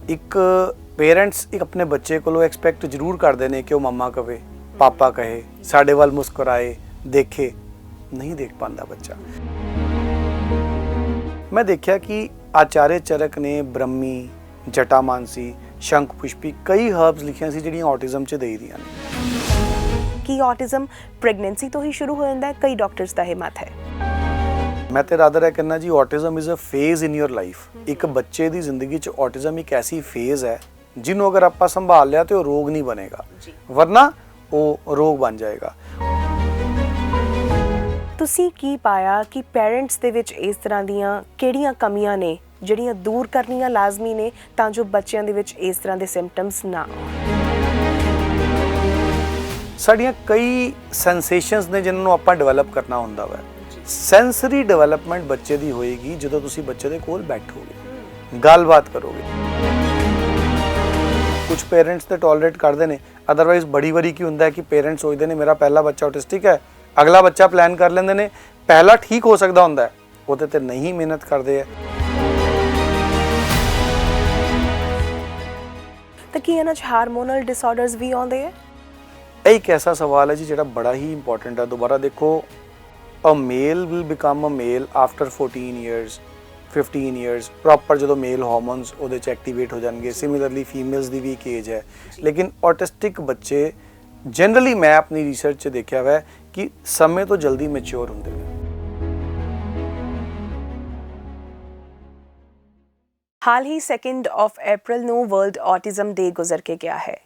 ਇੱਕ ਪੇਰੈਂਟਸ ਇੱਕ ਆਪਣੇ ਬੱਚੇ ਕੋਲੋਂ ਐਕਸਪੈਕਟ ਜ਼ਰੂਰ ਕਰਦੇ ਨੇ ਕਿ ਉਹ ਮੰਮਾ ਕਵੇ, ਪਾਪਾ ਕਹੇ, ਸਾਡੇ ਵੱਲ ਮੁਸਕਰਾਏ, ਦੇਖੇ। ਨਹੀਂ ਦੇਖ ਪਾਉਂਦਾ ਬੱਚਾ। ਮੈਂ ਦੇਖਿਆ ਕਿ ਆਚਾर्य ਚਰਕ ਨੇ ਬ੍ਰਹਮੀ, ਜਟਾਮਾਨਸੀ, ਸ਼ੰਖ ਪੁਸ਼ਪੀ ਕਈ ਹਰਬਸ ਲਿਖੀਆਂ ਸੀ ਜਿਹੜੀਆਂ ਆਟਿਜ਼ਮ 'ਚ ਦੇ ਦੀਆਂ ਨੇ। ਕੀ ਆਟਿਜ਼ਮ ਪ੍ਰੈਗਨੈਂਸੀ ਤੋਂ ਹੀ ਸ਼ੁਰੂ ਹੋ ਜਾਂਦਾ ਹੈ? ਕਈ ਡਾਕਟਰਸ ਦਾ ਇਹ ਮਤ ਹੈ। ਮੈਂ ਤੇ ਰਾਦਰ ਹੈ ਕਹਿੰਦਾ ਜੀ autism is a phase in your life. ਇੱਕ ਬੱਚੇ ਦੀ ਜ਼ਿੰਦਗੀ 'ਚ ਆਟਿਜ਼ਮ ਇੱਕ ਐਸੀ ਫੇਜ਼ ਹੈ ਜਿਹਨੂੰ ਅਗਰ ਆਪਾਂ ਸੰਭਾਲ ਲਿਆ ਤੇ ਉਹ ਰੋਗ ਨਹੀਂ ਬਣੇਗਾ, ਵਰਨਾ ਉਹ ਰੋਗ ਬਣ ਜਾਏਗਾ। ਤੁਸੀਂ ਕੀ ਪਾਇਆ ਕਿ ਪੇਰੈਂਟਸ ਦੇ ਵਿੱਚ ਇਸ ਤਰ੍ਹਾਂ ਦੀਆਂ ਕਿਹੜੀਆਂ ਕਮੀਆਂ ਨੇ ਜਿਹੜੀਆਂ ਦੂਰ ਕਰਨੀਆਂ ਲਾਜ਼ਮੀ ਨੇ ਤਾਂ ਜੋ ਬੱਚਿਆਂ ਦੇ ਵਿੱਚ ਇਸ ਤਰ੍ਹਾਂ ਦੇ ਸਿੰਪਟਮਸ ਨਾ ਆਉਣ? ਸਾਡੀਆਂ ਕਈ ਸੈਂਸੇਸ਼ਨਸ ਨੇ ਜਿਨ੍ਹਾਂ ਨੂੰ ਆਪਾਂ ਡਿਵੈਲਪ ਕਰਨਾ ਹੁੰਦਾ ਵਾ। ਸੈਂਸਰੀ ਡਿਵੈਲਪਮੈਂਟ ਬੱਚੇ ਦੀ ਹੋਏਗੀ ਜਦੋਂ ਤੁਸੀਂ ਬੱਚੇ ਦੇ ਕੋਲ ਬੈਠੋਗੇ, ਗੱਲਬਾਤ ਕਰੋਗੇ। ਕੁਝ ਪੇਰੈਂਟਸ ਤੇ ਟੋਲਰੇਟ ਕਰਦੇ ਨੇ, ਅਦਰਵਾਈਜ਼ ਬੜੀ ਵਾਰੀ ਕੀ ਹੁੰਦਾ ਹੈ ਕਿ ਪੇਰੈਂਟਸ ਸੋਚਦੇ ਨੇ ਮੇਰਾ ਪਹਿਲਾ ਬੱਚਾ ਆਟਿਸਟਿਕ ਹੈ, ਅਗਲਾ ਬੱਚਾ ਪਲਾਨ ਕਰ ਲੈਂਦੇ ਨੇ, ਪਹਿਲਾ ਠੀਕ ਹੋ ਸਕਦਾ ਹੁੰਦਾ ਹੈ, ਉਹਦੇ ਤੇ ਨਹੀਂ ਮਿਹਨਤ ਕਰਦੇ ਹੈ। ਤਾਂ ਕੀ ਇਹਨਾਂ 'ਚ ਹਾਰਮੋਨਲ ਡਿਸਆਰਡਰਸ ਵੀ ਆਉਂਦੇ ਹੈ? ਇਹ ਇੱਕ ਐਸਾ ਸਵਾਲ ਹੈ ਜੀ ਜਿਹੜਾ ਬੜਾ ਹੀ ਇੰਪੋਰਟੈਂਟ ਹੈ। ਦੁਬਾਰਾ ਦੇਖੋ, a male will become a male after 14 years 15 years proper ਜਦੋਂ ਮੇਲ ਹਾਰਮੋਨਸ ਉਹਦੇ ਚ ਐਕਟੀਵੇਟ ਹੋ ਜਾਣਗੇ। ਸਿਮਿਲਰਲੀ ਫੀਮੇਲਸ ਦੀ ਵੀ ਇੱਕ ਏਜ ਹੈ, ਲੇਕਿਨ ਆਟਿਸਟਿਕ ਬੱਚੇ ਜਨਰਲੀ ਮੈਂ ਆਪਣੀ ਰਿਸਰਚ 'ਚ ਦੇਖਿਆ ਹੋਇਆ ਕਿ ਸਮੇਂ ਤੋਂ ਜਲਦੀ ਮੈਚੁਰ ਹੁੰਦੇ ਨੇ। ਹਾਲ ਹੀ 2 ਅਪ੍ਰੈਲ ਨੂੰ ਵਰਲਡ ਆਟਿਜ਼ਮ ਡੇ ਗੁਜ਼ਰ ਕੇ ਗਿਆ ਹੈ।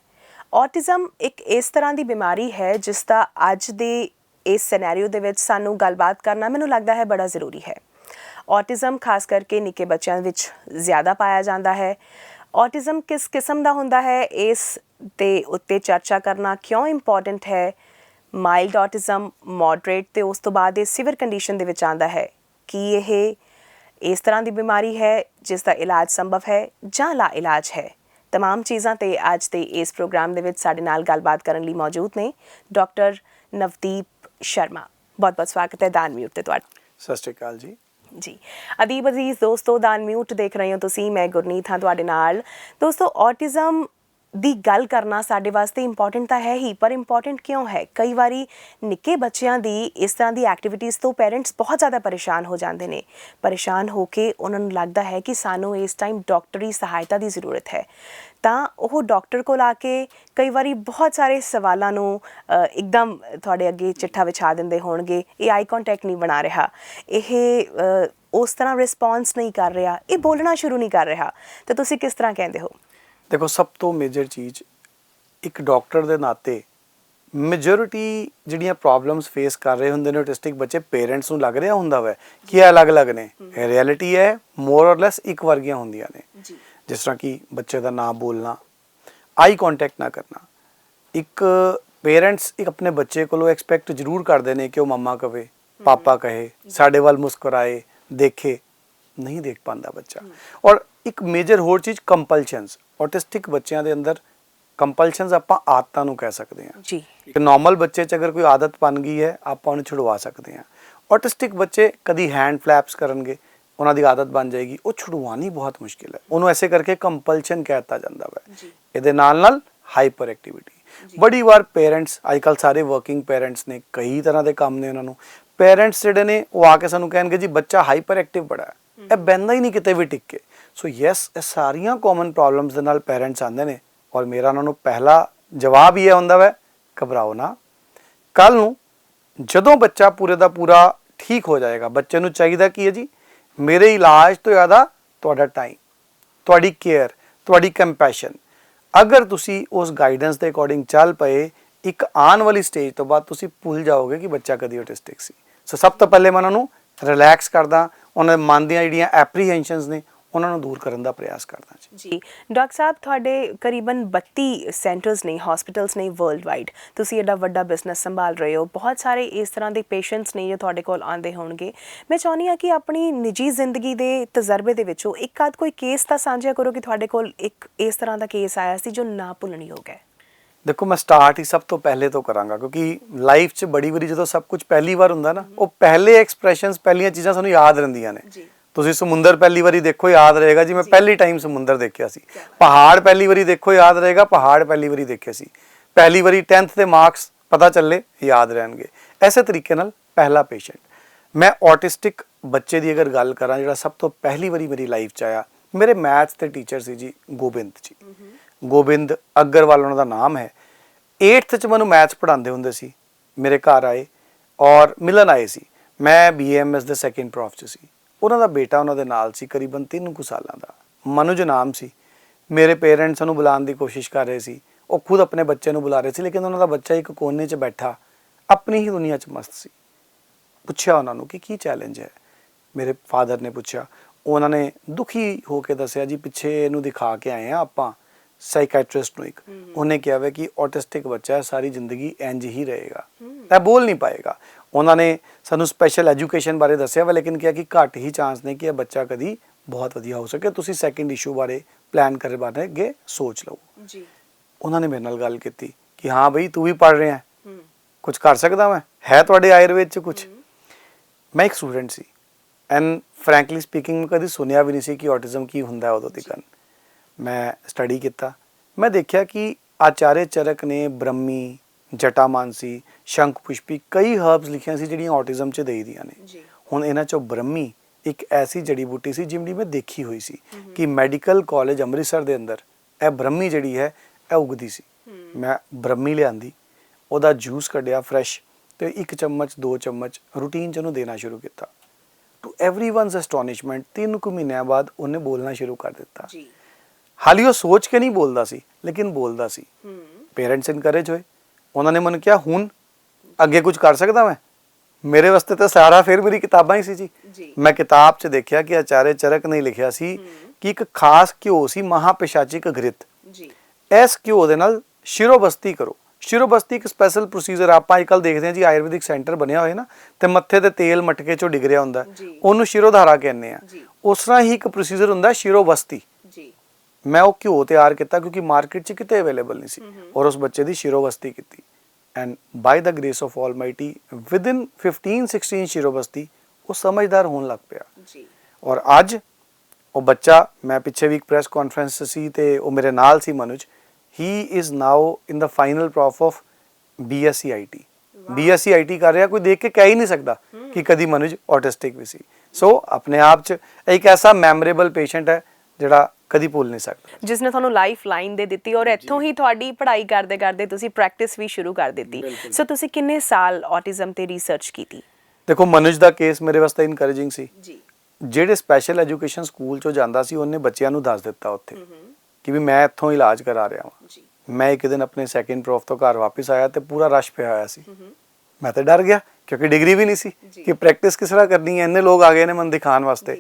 ਆਟਿਜ਼ਮ ਇੱਕ ਇਸ ਤਰ੍ਹਾਂ ਦੀ ਬਿਮਾਰੀ ਹੈ ਜਿਸ ਦਾ ਅੱਜ ਦੇ ਇਸ ਸਿਨੈਰੀਓ ਦੇ ਵਿੱਚ ਸਾਨੂੰ ਗੱਲਬਾਤ ਕਰਨਾ ਮੈਨੂੰ ਲੱਗਦਾ ਹੈ ਬੜਾ ਜ਼ਰੂਰੀ ਹੈ। ਆਟਿਜ਼ਮ ਖਾਸ ਕਰਕੇ ਨਿੱਕੇ ਬੱਚਿਆਂ ਵਿੱਚ ਜ਼ਿਆਦਾ ਪਾਇਆ ਜਾਂਦਾ ਹੈ। ਆਟਿਜ਼ਮ ਕਿਸ ਕਿਸਮ ਦਾ ਹੁੰਦਾ ਹੈ, ਇਸ ਦੇ ਉੱਤੇ ਚਰਚਾ ਕਰਨਾ ਕਿਉਂ ਇੰਪੋਰਟੈਂਟ ਹੈ। ਮਾਈਲਡ ਆਟਿਜ਼ਮ, ਮੋਡਰੇਟ ਤੇ ਉਸ ਤੋਂ ਬਾਅਦ ਇਹ ਸੀਵਰ ਕੰਡੀਸ਼ਨ ਦੇ ਵਿੱਚ ਆਉਂਦਾ ਹੈ। ਕੀ ਇਹ ਇਸ ਤਰ੍ਹਾਂ ਦੀ ਬਿਮਾਰੀ ਹੈ ਜਿਸ ਦਾ ਇਲਾਜ ਸੰਭਵ ਹੈ ਜਾਂ ਲਾ ਇਲਾਜ ਹੈ? तमाम ਚੀਜ਼ਾਂ ਤੇ ਅੱਜ ਦੇ ਇਸ ਪ੍ਰੋਗਰਾਮ ਦੇ ਵਿੱਚ ਸਾਡੇ ਨਾਲ ਗੱਲਬਾਤ ਕਰਨ ਲਈ ਮੌਜੂਦ ਨੇ ਡਾਕਟਰ ਨਵਦੀਪ ਸ਼ਰਮਾ। बहुत बहुत स्वागत है ਦਾਨ ਮਿਊਟ ਤੇ ਤੁਹਾਡਾ। ਸਤਿ ਸ਼੍ਰੀ ਅਕਾਲ ਜੀ। ਅਦੀਬ ਅਜ਼ੀਜ਼ ਦੋਸਤੋ, ਦਾਨ ਮਿਊਟ ਦੇਖ ਰਹੇ ਹੋ ਤੁਸੀਂ, ਮੈਂ ਗੁਰਨੀਤ ਹਾਂ ਤੁਹਾਡੇ ਨਾਲ। ਦੋਸਤੋ, ਆਟਿਜ਼ਮ ਦੀ ਗੱਲ ਕਰਨਾ ਸਾਡੇ ਵਾਸਤੇ ਇੰਪੋਰਟੈਂਟ ਤਾਂ ਹੈ ਹੀ, ਪਰ ਇੰਪੋਰਟੈਂਟ ਕਿਉਂ ਹੈ? ਕਈ ਵਾਰੀ ਨਿੱਕੇ ਬੱਚਿਆਂ ਦੀ ਇਸ ਤਰ੍ਹਾਂ ਦੀ ਐਕਟੀਵਿਟੀਜ਼ ਤੋਂ ਪੇਰੈਂਟਸ ਬਹੁਤ ਜ਼ਿਆਦਾ ਪਰੇਸ਼ਾਨ ਹੋ ਜਾਂਦੇ ਨੇ। ਪਰੇਸ਼ਾਨ ਹੋ ਕੇ ਉਹਨਾਂ ਨੂੰ ਲੱਗਦਾ ਹੈ ਕਿ ਸਾਨੂੰ ਇਸ ਟਾਈਮ ਡਾਕਟਰੀ ਸਹਾਇਤਾ ਦੀ ਜ਼ਰੂਰਤ ਹੈ, ਤਾਂ ਉਹ ਡਾਕਟਰ ਕੋਲ ਆ ਕੇ ਕਈ ਵਾਰੀ ਬਹੁਤ ਸਾਰੇ ਸਵਾਲਾਂ ਨੂੰ ਇੱਕਦਮ ਤੁਹਾਡੇ ਅੱਗੇ ਚਿੱਠਾ ਵਿਛਾ ਦਿੰਦੇ ਹੋਣਗੇ। ਇਹ ਆਈ ਕੰਟੈਕਟ ਨਹੀਂ ਬਣਾ ਰਿਹਾ, ਇਹ ਉਸ ਤਰ੍ਹਾਂ ਰਿਸਪੌਂਸ ਨਹੀਂ ਕਰ ਰਿਹਾ, ਇਹ ਬੋਲਣਾ ਸ਼ੁਰੂ ਨਹੀਂ ਕਰ ਰਿਹਾ, ਤਾਂ ਤੁਸੀਂ ਕਿਸ ਤਰ੍ਹਾਂ ਕਹਿੰਦੇ ਹੋ? ਦੇਖੋ, ਸਭ ਤੋਂ ਮੇਜਰ ਚੀਜ਼ ਇੱਕ ਡਾਕਟਰ ਦੇ ਨਾਤੇ ਮੈਜੋਰਿਟੀ ਜਿਹੜੀਆਂ ਪ੍ਰੋਬਲਮਸ ਫੇਸ ਕਰ ਰਹੇ ਹੁੰਦੇ ਨੇ ਆਟਿਸਟਿਕ ਬੱਚੇ, ਪੇਰੈਂਟਸ ਨੂੰ ਲੱਗ ਰਿਹਾ ਹੁੰਦਾ ਵਾ ਕਿ ਇਹ ਅਲੱਗ-ਅਲੱਗ ਨੇ। ਰਿਐਲਿਟੀ ਹੈ ਮੋਰ ਔਰ ਲੈਸ ਇੱਕ ਵਰਗੀਆਂ ਹੁੰਦੀਆਂ ਨੇ। ਜਿਸ ਤਰ੍ਹਾਂ ਕਿ ਬੱਚੇ ਦਾ ਨਾਂ ਬੋਲਣਾ, ਆਈ ਕੰਟੈਕਟ ਨਾ ਕਰਨਾ। ਇੱਕ ਪੇਰੈਂਟਸ ਇੱਕ ਆਪਣੇ ਬੱਚੇ ਕੋਲੋਂ ਐਕਸਪੈਕਟ ਜ਼ਰੂਰ ਕਰਦੇ ਨੇ ਕਿ ਉਹ ਮੰਮਾ ਕਵੇ, ਪਾਪਾ ਕਹੇ, ਸਾਡੇ ਵੱਲ ਮੁਸਕਰਾਏ, ਦੇਖੇ। ਨਹੀਂ ਦੇਖ ਪਾਉਂਦਾ ਬੱਚਾ। ਔਰ ਇੱਕ ਮੇਜਰ ਹੋਰ ਚੀਜ਼ ਕੰਪਲਸ਼ਨਸ। ਆਟਿਸਟਿਕ ਬੱਚਿਆਂ ਦੇ ਅੰਦਰ ਕੰਪਲਸ਼ਨਸ ਆਪਾਂ ਆਦਤਾਂ ਨੂੰ ਕਹਿ ਸਕਦੇ ਹਾਂ ਜੀ। ਇੱਕ ਨਾਰਮਲ ਬੱਚੇ 'ਚ ਅਗਰ ਕੋਈ ਆਦਤ ਬਣ ਗਈ ਹੈ ਆਪਾਂ ਉਹਨੂੰ ਛੁਡਵਾ ਸਕਦੇ ਹਾਂ। ਆਟਿਸਟਿਕ ਬੱਚੇ ਕਦੀ ਹੈਂਡ ਫਲੈਪਸ ਕਰਨਗੇ, ਉਹਨਾਂ ਦੀ ਆਦਤ ਬਣ ਜਾਏਗੀ, ਉਹ ਛੁਡਵਾਉਣੀ ਬਹੁਤ ਮੁਸ਼ਕਿਲ ਹੈ। ਉਹਨੂੰ ਐਸੇ ਕਰਕੇ ਕੰਪਲਸ਼ਨ ਕਹਿ ਦਿੱਤਾ ਜਾਂਦਾ ਵਾ। ਇਹਦੇ ਨਾਲ ਹਾਈਪਰ ਐਕਟੀਵਿਟੀ। ਬੜੀ ਵਾਰ ਪੇਰੈਂਟਸ, ਅੱਜ ਕੱਲ੍ਹ ਸਾਰੇ ਵਰਕਿੰਗ ਪੇਰੈਂਟਸ ਨੇ, ਕਈ ਤਰ੍ਹਾਂ ਦੇ ਕੰਮ ਨੇ ਉਹਨਾਂ ਨੂੰ। ਪੇਰੈਂਟਸ ਜਿਹੜੇ ਨੇ ਉਹ ਆ ਕੇ ਸਾਨੂੰ ਕਹਿਣਗੇ ਜੀ ਬੱਚਾ ਹਾਈਪਰ ਐਕਟਿਵ ਬੜਾ ਹੈ, ਇਹ ਬਹਿੰਦਾ ਹੀ ਨਹੀਂ ਕਿਤੇ ਵੀ ਟਿਕ ਕੇ। ਸੋ ਯੈਸ, ਇਹ ਸਾਰੀਆਂ ਕਾਮਨ ਪ੍ਰੋਬਲਮਸ ਦੇ ਨਾਲ ਪੇਰੈਂਟਸ ਆਉਂਦੇ ਨੇ। ਔਰ ਮੇਰਾ ਉਹਨਾਂ ਨੂੰ ਪਹਿਲਾ ਜਵਾਬ ਇਹ ਹੁੰਦਾ ਵਾ, ਘਬਰਾਓ ਨਾ। ਕੱਲ੍ਹ ਨੂੰ ਜਦੋਂ ਬੱਚਾ ਪੂਰੇ ਦਾ ਪੂਰਾ ਠੀਕ ਹੋ ਜਾਏਗਾ, ਬੱਚੇ ਨੂੰ ਚਾਹੀਦਾ ਕੀ ਹੈ ਜੀ, ਮੇਰੇ ਇਲਾਜ ਤੋਂ ਜ਼ਿਆਦਾ ਤੁਹਾਡਾ ਟਾਈਮ, ਤੁਹਾਡੀ ਕੇਅਰ, ਤੁਹਾਡੀ ਕੰਪੈਸ਼ਨ। ਅਗਰ ਤੁਸੀਂ ਉਸ ਗਾਈਡੈਂਸ ਦੇ ਅਕੋਰਡਿੰਗ ਚੱਲ ਪਏ, ਇੱਕ ਆਉਣ ਵਾਲੀ ਸਟੇਜ ਤੋਂ ਬਾਅਦ ਤੁਸੀਂ ਭੁੱਲ ਜਾਓਗੇ ਕਿ ਬੱਚਾ ਕਦੀ ਆਟਿਸਟਿਕ ਸੀ। ਸੋ ਸਭ ਤੋਂ ਪਹਿਲੇ ਮੈਂ ਉਹਨਾਂ ਨੂੰ ਰਿਲੈਕਸ ਕਰਦਾ, ਉਹਨਾਂ ਦੇ ਮਨ ਦੀਆਂ ਜਿਹੜੀਆਂ ਐਪਰੀਹੈਂਸ਼ਨਸ ਨੇ ਉਹਨਾਂ ਨੂੰ ਦੂਰ ਕਰਨ ਦਾ ਪ੍ਰਯਾਸ ਕਰਦਾ ਜੀ। ਡਾਕਟਰ ਸਾਹਿਬ, ਤੁਹਾਡੇ ਕਰੀਬਨ 32 ਸੈਂਟਰਸ ਨੇ, ਹਸਪੀਟਲਸ ਨੇ ਵਰਲਡ ਵਾਈਡ। ਤੁਸੀਂ ਐਡਾ ਵੱਡਾ ਬਿਜ਼ਨਸ ਸੰਭਾਲ ਰਹੇ ਹੋ, ਬਹੁਤ ਸਾਰੇ ਇਸ ਤਰ੍ਹਾਂ ਦੇ ਪੇਸ਼ੈਂਟਸ ਨੇ ਜੋ ਤੁਹਾਡੇ ਕੋਲ ਆਉਂਦੇ ਹੋਣਗੇ। ਮੈਂ ਚਾਹੁੰਦੀ ਹਾਂ ਕਿ ਆਪਣੀ ਨਿੱਜੀ ਜ਼ਿੰਦਗੀ ਦੇ ਤਜਰਬੇ ਦੇ ਵਿੱਚੋਂ ਇੱਕ ਆਧ ਕੋਈ ਕੇਸ ਤਾਂ ਸਾਂਝਾ ਕਰੋ ਕਿ ਤੁਹਾਡੇ ਕੋਲ ਇੱਕ ਇਸ ਤਰ੍ਹਾਂ ਦਾ ਕੇਸ ਆਇਆ ਸੀ ਜੋ ਨਾ ਭੁੱਲਣਯੋਗ ਹੈ। ਦੇਖੋ, ਮੈਂ ਸਟਾਰਟ ਹੀ ਸਭ ਤੋਂ ਪਹਿਲੇ ਤੋਂ ਕਰਾਂਗਾ, ਕਿਉਂਕਿ ਲਾਈਫ 'ਚ ਬੜੀ ਵਾਰੀ ਜਦੋਂ ਸਭ ਕੁਝ ਪਹਿਲੀ ਵਾਰ ਹੁੰਦਾ ਨਾ, ਉਹ ਪਹਿਲੇ ਐਕਸਪ੍ਰੈਸ਼ਨਸ, ਪਹਿਲੀਆਂ ਚੀਜ਼ਾਂ ਸਾਨੂੰ ਯਾਦ ਰਹਿੰਦੀਆਂ ਨੇ। ਤੁਸੀਂ ਸਮੁੰਦਰ ਪਹਿਲੀ ਵਾਰੀ ਦੇਖੋ ਯਾਦ ਰਹੇਗਾ ਜੀ ਮੈਂ ਪਹਿਲੀ ਟਾਈਮ ਸਮੁੰਦਰ ਦੇਖਿਆ ਸੀ। ਪਹਾੜ ਪਹਿਲੀ ਵਾਰੀ ਦੇਖੋ ਯਾਦ ਰਹੇਗਾ ਪਹਾੜ ਪਹਿਲੀ ਵਾਰੀ ਦੇਖੇ ਸੀ। ਪਹਿਲੀ ਵਾਰੀ 10th ਦੇ ਮਾਰਕਸ ਪਤਾ ਚੱਲੇ ਯਾਦ ਰਹਿਣਗੇ। ਐਸੇ ਤਰੀਕੇ ਨਾਲ ਪਹਿਲਾ ਪੇਸ਼ੈਂਟ ਮੈਂ ਆਟਿਸਟਿਕ ਬੱਚੇ ਦੀ ਅਗਰ ਗੱਲ ਕਰਾਂ ਜਿਹੜਾ ਸਭ ਤੋਂ ਪਹਿਲੀ ਵਾਰੀ ਮੇਰੀ ਲਾਈਫ 'ਚ ਆਇਆ, ਮੇਰੇ ਮੈਥਸ ਦੇ ਟੀਚਰ ਸੀ ਜੀ ਗੋਬਿੰਦ ਜੀ, ਗੋਬਿੰਦ ਅਗਰਵਾਲ ਉਹਨਾਂ ਦਾ ਨਾਮ ਹੈ। 8th 'ਚ ਮੈਨੂੰ ਮੈਥਸ ਪੜ੍ਹਾਉਂਦੇ ਹੁੰਦੇ ਸੀ, ਮੇਰੇ ਘਰ ਆਏ ਔਰ ਮਿਲਣ ਆਏ ਸੀ। ਮੈਂ BAMS ਦੇ ਸੈਕਿੰਡ ਪ੍ਰੋਫ 'ਚ ਸੀ। ਉਹਨਾਂ ਦਾ ਬੇਟਾ ਉਹਨਾਂ ਦੇ ਨਾਲ ਸੀ, ਕਰੀਬਨ 3 ਕੁ ਸਾਲਾਂ ਦਾ, ਮਨੁਜ ਨਾਮ ਸੀ। ਮੇਰੇ ਪੇਰੈਂਟਸ ਨੂੰ ਬੁਲਾਉਣ ਦੀ ਕੋਸ਼ਿਸ਼ ਕਰ ਰਹੇ ਸੀ, ਉਹ ਖੁਦ ਆਪਣੇ ਬੱਚੇ ਨੂੰ ਬੁਲਾ ਰਹੇ ਸੀ, ਲੇਕਿਨ ਉਹਨਾਂ ਦਾ ਬੱਚਾ ਇੱਕ ਕੋਨੇ 'ਚ ਬੈਠਾ ਆਪਣੀ ਹੀ ਦੁਨੀਆ 'ਚ ਮਸਤ ਸੀ। ਪੁੱਛਿਆ ਉਹਨਾਂ ਨੂੰ ਕਿ ਕੀ ਚੈਲੰਜ ਹੈ। ਮੇਰੇ ਫਾਦਰ ਨੇ ਪੁੱਛਿਆ, ਉਹਨਾਂ ਨੇ ਦੁਖੀ ਹੋ ਕੇ ਦੱਸਿਆ ਜੀ ਪਿੱਛੇ ਇਹਨੂੰ ਦਿਖਾ ਕੇ ਆਏ ਆ ਆਪਾਂ ਸਾਈਕੈਟ੍ਰਿਸਟ ਨੂੰ ਇੱਕ, ਉਹਨੇ ਕਿਹਾ ਵੇ ਕਿ ਆਟਿਸਟਿਕ ਬੱਚਾ ਹੈ, ਸਾਰੀ ਜ਼ਿੰਦਗੀ ਇੰਜ ਹੀ ਰਹੇਗਾ, ਇਹ ਬੋਲ ਨਹੀਂ ਪਾਏਗਾ। ਉਹਨਾਂ ਨੇ ਸਾਨੂੰ ਸਪੈਸ਼ਲ ਐਜੂਕੇਸ਼ਨ ਬਾਰੇ ਦੱਸਿਆ ਵਾ, ਲੇਕਿਨ ਕਿਹਾ ਕਿ ਘੱਟ ਹੀ ਚਾਂਸ ਨੇ ਕਿ ਇਹ ਬੱਚਾ ਕਦੀ ਬਹੁਤ ਵਧੀਆ ਹੋ ਸਕੇ, ਤੁਸੀਂ ਸੈਕਿੰਡ ਇਸ਼ੂ ਬਾਰੇ ਪਲਾਨ ਕਰਨ ਬਾਰੇ ਅੱਗੇ ਸੋਚ ਲਓ ਜੀ। ਉਹਨਾਂ ਨੇ ਮੇਰੇ ਨਾਲ ਗੱਲ ਕੀਤੀ ਕਿ ਹਾਂ ਬਈ ਤੂੰ ਵੀ ਪੜ੍ਹ ਰਿਹਾ, ਕੁਝ ਕਰ ਸਕਦਾ ਮੈਂ, ਹੈ ਤੁਹਾਡੇ ਆਯੁਰਵੇਦ 'ਚ ਕੁਝ। ਮੈਂ ਇੱਕ student C and frankly speaking ਮੈਂ ਕਦੀ ਸੁਣਿਆ ਵੀ ਨਹੀਂ ਸੀ ਕਿ ਆਟਿਜ਼ਮ ਕੀ ਹੁੰਦਾ ਉਦੋਂ ਤੱਕ। ਮੈਂ ਸਟੱਡੀ ਕੀਤਾ, ਮੈਂ ਦੇਖਿਆ ਕਿ ਆਚਾਰਿਆ ਚਰਕ ਨੇ ਬ੍ਰਹਮੀ, ਜਟਾਮਾਨਸੀ, ਸ਼ੰਖ ਪੁਸ਼ਪੀ ਕਈ ਹਰਬਸ ਲਿਖੀਆਂ ਸੀ ਜਿਹੜੀਆਂ ਆਟਿਜ਼ਮ 'ਚ ਦੇਈ ਦੀਆਂ ਨੇ। ਹੁਣ ਇਹਨਾਂ 'ਚੋਂ ਬ੍ਰਹਮੀ ਇੱਕ ਐਸੀ ਜੜੀ ਬੂਟੀ ਸੀ ਜਿਹੜੀ ਮੈਂ ਦੇਖੀ ਹੋਈ ਸੀ ਕਿ ਮੈਡੀਕਲ ਕਾਲਜ ਅੰਮ੍ਰਿਤਸਰ ਦੇ ਅੰਦਰ ਇਹ ਬ੍ਰਹਮੀ ਜਿਹੜੀ ਹੈ ਇਹ ਉਗਦੀ ਸੀ। ਮੈਂ ਬ੍ਰਹਮੀ ਲਿਆਂਦੀ, ਉਹਦਾ ਜੂਸ ਕੱਢਿਆ ਫਰੈਸ਼, ਤੇ 1 ਚਮਚ 2 ਚਮਚ ਰੂਟੀਨ 'ਚ ਉਹਨੂੰ ਦੇਣਾ ਸ਼ੁਰੂ ਕੀਤਾ। ਟੂ ਐਵਰੀਵਨਸ ਐਸਟੋਨਿਸ਼ਮੈਂਟ 3 ਕੁ ਮਹੀਨਿਆਂ ਬਾਅਦ ਉਹਨੇ ਬੋਲਣਾ ਸ਼ੁਰੂ ਕਰ ਦਿੱਤਾ। ਹਾਲੀ ਉਹ ਸੋਚ ਕੇ ਨਹੀਂ ਬੋਲਦਾ ਸੀ, ਲੇਕਿਨ ਬੋਲਦਾ ਸੀ। ਪੇਰੈਂਟਸ ਇਨਕਰੇਜ ਹੋਏ, ਉਹਨਾਂ ਨੇ ਮੈਨੂੰ ਕਿਹਾ ਹੁਣ ਅੱਗੇ ਕੁਝ ਕਰ ਸਕਦਾ ਮੈਂ। ਮੇਰੇ ਵਾਸਤੇ ਤਾਂ ਸਾਰਾ ਫਿਰ ਮੇਰੀ ਕਿਤਾਬਾਂ ਹੀ ਸੀ ਜੀ। ਮੈਂ ਕਿਤਾਬ 'ਚ ਦੇਖਿਆ ਕਿ ਆਚਾਰਿਆ ਚਰਕ ਨੇ ਲਿਖਿਆ ਸੀ ਕਿ ਇੱਕ ਖਾਸ ਘਿਓ ਸੀ ਮਹਾਪਿਸ਼ਾਚਿਕ ਘ੍ਰਿਤ, ਇਸ ਘਿਓ ਦੇ ਨਾਲ ਸ਼ਿਰੋਬਸਤੀ ਕਰੋ। ਸ਼ਿਰੋਬਸਤੀ ਇੱਕ ਸਪੈਸ਼ਲ ਪ੍ਰੋਸੀਜਰ ਆਪਾਂ ਅੱਜਕੱਲ ਦੇਖਦੇ ਹਾਂ ਜੀ, ਆਯੁਰਵੈਦਿਕ ਸੈਂਟਰ ਬਣਿਆ ਹੋਇਆ ਨਾ ਤੇ ਮੱਥੇ ਤੇ ਤੇਲ ਮਟਕੇ 'ਚੋਂ ਡਿੱਗ ਰਿਹਾ ਹੁੰਦਾ, ਉਹਨੂੰ ਸ਼ਿਰੋਧਾਰਾ ਕਹਿੰਦੇ ਆ। ਉਸ ਤਰ੍ਹਾਂ ਹੀ ਇੱਕ ਪ੍ਰੋਸੀਜਰ ਹੁੰਦਾ ਸ਼ਿਰੋਬਸਤੀ। ਮੈਂ ਉਹ ਘਿਓ ਤਿਆਰ ਕੀਤਾ ਕਿਉਂਕਿ ਮਾਰਕੀਟ 'ਚ ਕਿਤੇ ਅਵੇਲੇਬਲ ਨਹੀਂ ਸੀ, ਔਰ ਉਸ ਬੱਚੇ ਦੀ ਸ਼ਿਰੋਬਸਤੀ ਕੀਤੀ and by the grace of almighty within 15-16 ਸ਼ਿਰੋਬਸਤੀ ਉਹ ਸਮਝਦਾਰ ਹੋਣ ਲੱਗ ਪਿਆ। ਔਰ ਅੱਜ ਉਹ ਬੱਚਾ, ਮੈਂ ਪਿੱਛੇ ਵੀ ਇੱਕ ਪ੍ਰੈਸ ਕਾਨਫਰੰਸ ਸੀ ਤੇ ਉਹ ਮੇਰੇ ਨਾਲ ਸੀ ਮਨੁਜ, he is now in the final prof of BSc IT। BSc IT ਕਰ ਰਿਹਾ, ਕੋਈ ਦੇਖ ਕੇ ਕਹਿ ਹੀ ਨਹੀਂ ਸਕਦਾ ਕਿ ਕਦੀ ਮਨੁਜ ਆਟਿਸਟਿਕ ਵੀ ਸੀ। ਸੋ ਆਪਣੇ ਆਪ 'ਚ ਇੱਕ ਐਸਾ ਮੈਮੋਰੇਬਲ ਪੇਸ਼ੈਂਟ ਹੈ ਜਿਹੜਾ ਕਦੀ ਭੁੱਲ ਨਹੀਂ ਸਕਦਾ, ਜਿਸ ਨੇ ਤੁਹਾਨੂੰ ਲਾਈਫ ਲਾਈਨ ਦੇ ਦਿੱਤੀ ਔਰ ਇੱਥੋਂ ਹੀ ਤੁਹਾਡੀ ਪੜ੍ਹਾਈ ਕਰਦੇ ਕਰਦੇ ਤੁਸੀਂ ਪ੍ਰੈਕਟਿਸ ਵੀ ਸ਼ੁਰੂ ਕਰ ਦਿੱਤੀ। ਸੋ ਤੁਸੀਂ ਕਿੰਨੇ ਸਾਲ ਆਟਿਜ਼ਮ ਤੇ ਰਿਸਰਚ ਕੀਤੀ? ਦੇਖੋ ਮਨੁਜ ਦਾ ਕੇਸ ਮੇਰੇ ਵਾਸਤੇ ਇਨਕਰੇਜਿੰਗ ਸੀ। ਜਿਹੜੇ ਸਪੈਸ਼ਲ ਐਜੂਕੇਸ਼ਨ ਸਕੂਲ 'ਚੋਂ ਜਾਂਦਾ ਸੀ ਉਹਨੇ ਬੱਚਿਆਂ ਨੂੰ ਦੱਸ ਦਿੱਤਾ ਉੱਥੇ ਕਿ ਵੀ ਮੈਂ ਇੱਥੋਂ ਇਲਾਜ ਕਰਾ ਰਿਹਾ ਹਾਂ। ਮੈਂ ਇੱਕ ਦਿਨ ਆਪਣੇ ਸੈਕਿੰਡ ਪ੍ਰੋਫ ਤੋਂ ਘਰ ਵਾਪਸ ਆਇਆ ਤੇ ਪੂਰਾ ਰਸ਼ ਪਿਆ ਹੋਇਆ ਸੀ। ਮੈਂ ਤਾਂ ਡਰ ਗਿਆ ਕਿਉਂਕਿ ਡਿਗਰੀ ਵੀ ਨਹੀਂ ਸੀ ਕਿ ਪ੍ਰੈਕਟਿਸ ਕਿਸ ਤਰ੍ਹਾਂ ਕਰਨੀ ਹੈ, ਇੰਨੇ ਲੋਕ ਆ ਗਏ ਨੇ ਮੈਨੂੰ ਦਿਖਾਉਣ ਵਾਸਤੇ।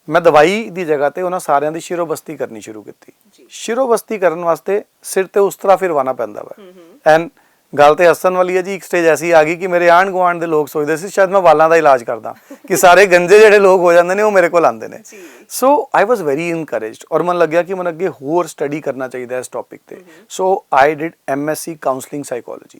ਮੈਂ ਦਵਾਈ ਦੀ ਜਗ੍ਹਾ ਤੇ ਉਹਨਾਂ ਸਾਰਿਆਂ ਦੀ ਸ਼ਿਰੋਬਸਤੀ ਕਰਨੀ ਸ਼ੁਰੂ ਕੀਤੀ। ਸ਼ਿਰੋਬਸਤੀ ਕਰਨ ਵਾਸਤੇ ਸਿਰ ਤੇ ਉਸ ਤਰ੍ਹਾਂ ਫਿਰਵਾਣਾ ਪੈਂਦਾ ਵਾ। ਐਂਡ ਗੱਲ ਤੇ ਹੱਸਣ ਵਾਲੀ ਹੈ ਜੀ, ਇੱਕ ਸਟੇਜ ਐਸੀ ਆ ਗਈ ਕਿ ਮੇਰੇ ਆਂਢ ਗੁਆਂਢ ਦੇ ਲੋਕ ਸੋਚਦੇ ਸੀ ਸ਼ਾਇਦ ਮੈਂ ਵਾਲਾਂ ਦਾ ਇਲਾਜ ਕਰਦਾ, ਕਿ ਸਾਰੇ ਗੰਜੇ ਜਿਹੜੇ ਲੋਕ ਹੋ ਜਾਂਦੇ ਨੇ ਉਹ ਮੇਰੇ ਕੋਲ ਆਉਂਦੇ ਨੇ। ਸੋ ਆਈ ਵਾਸ ਵੈਰੀ ਇਨਕਰੇਜਡ ਔਰ ਮਨ ਲੱਗਿਆ ਕਿ ਮੈਨੂੰ ਅੱਗੇ ਹੋਰ ਸਟੱਡੀ ਕਰਨਾ ਚਾਹੀਦਾ ਇਸ ਟੌਪਿਕ ਤੇ। So I did MSc counselling psychology,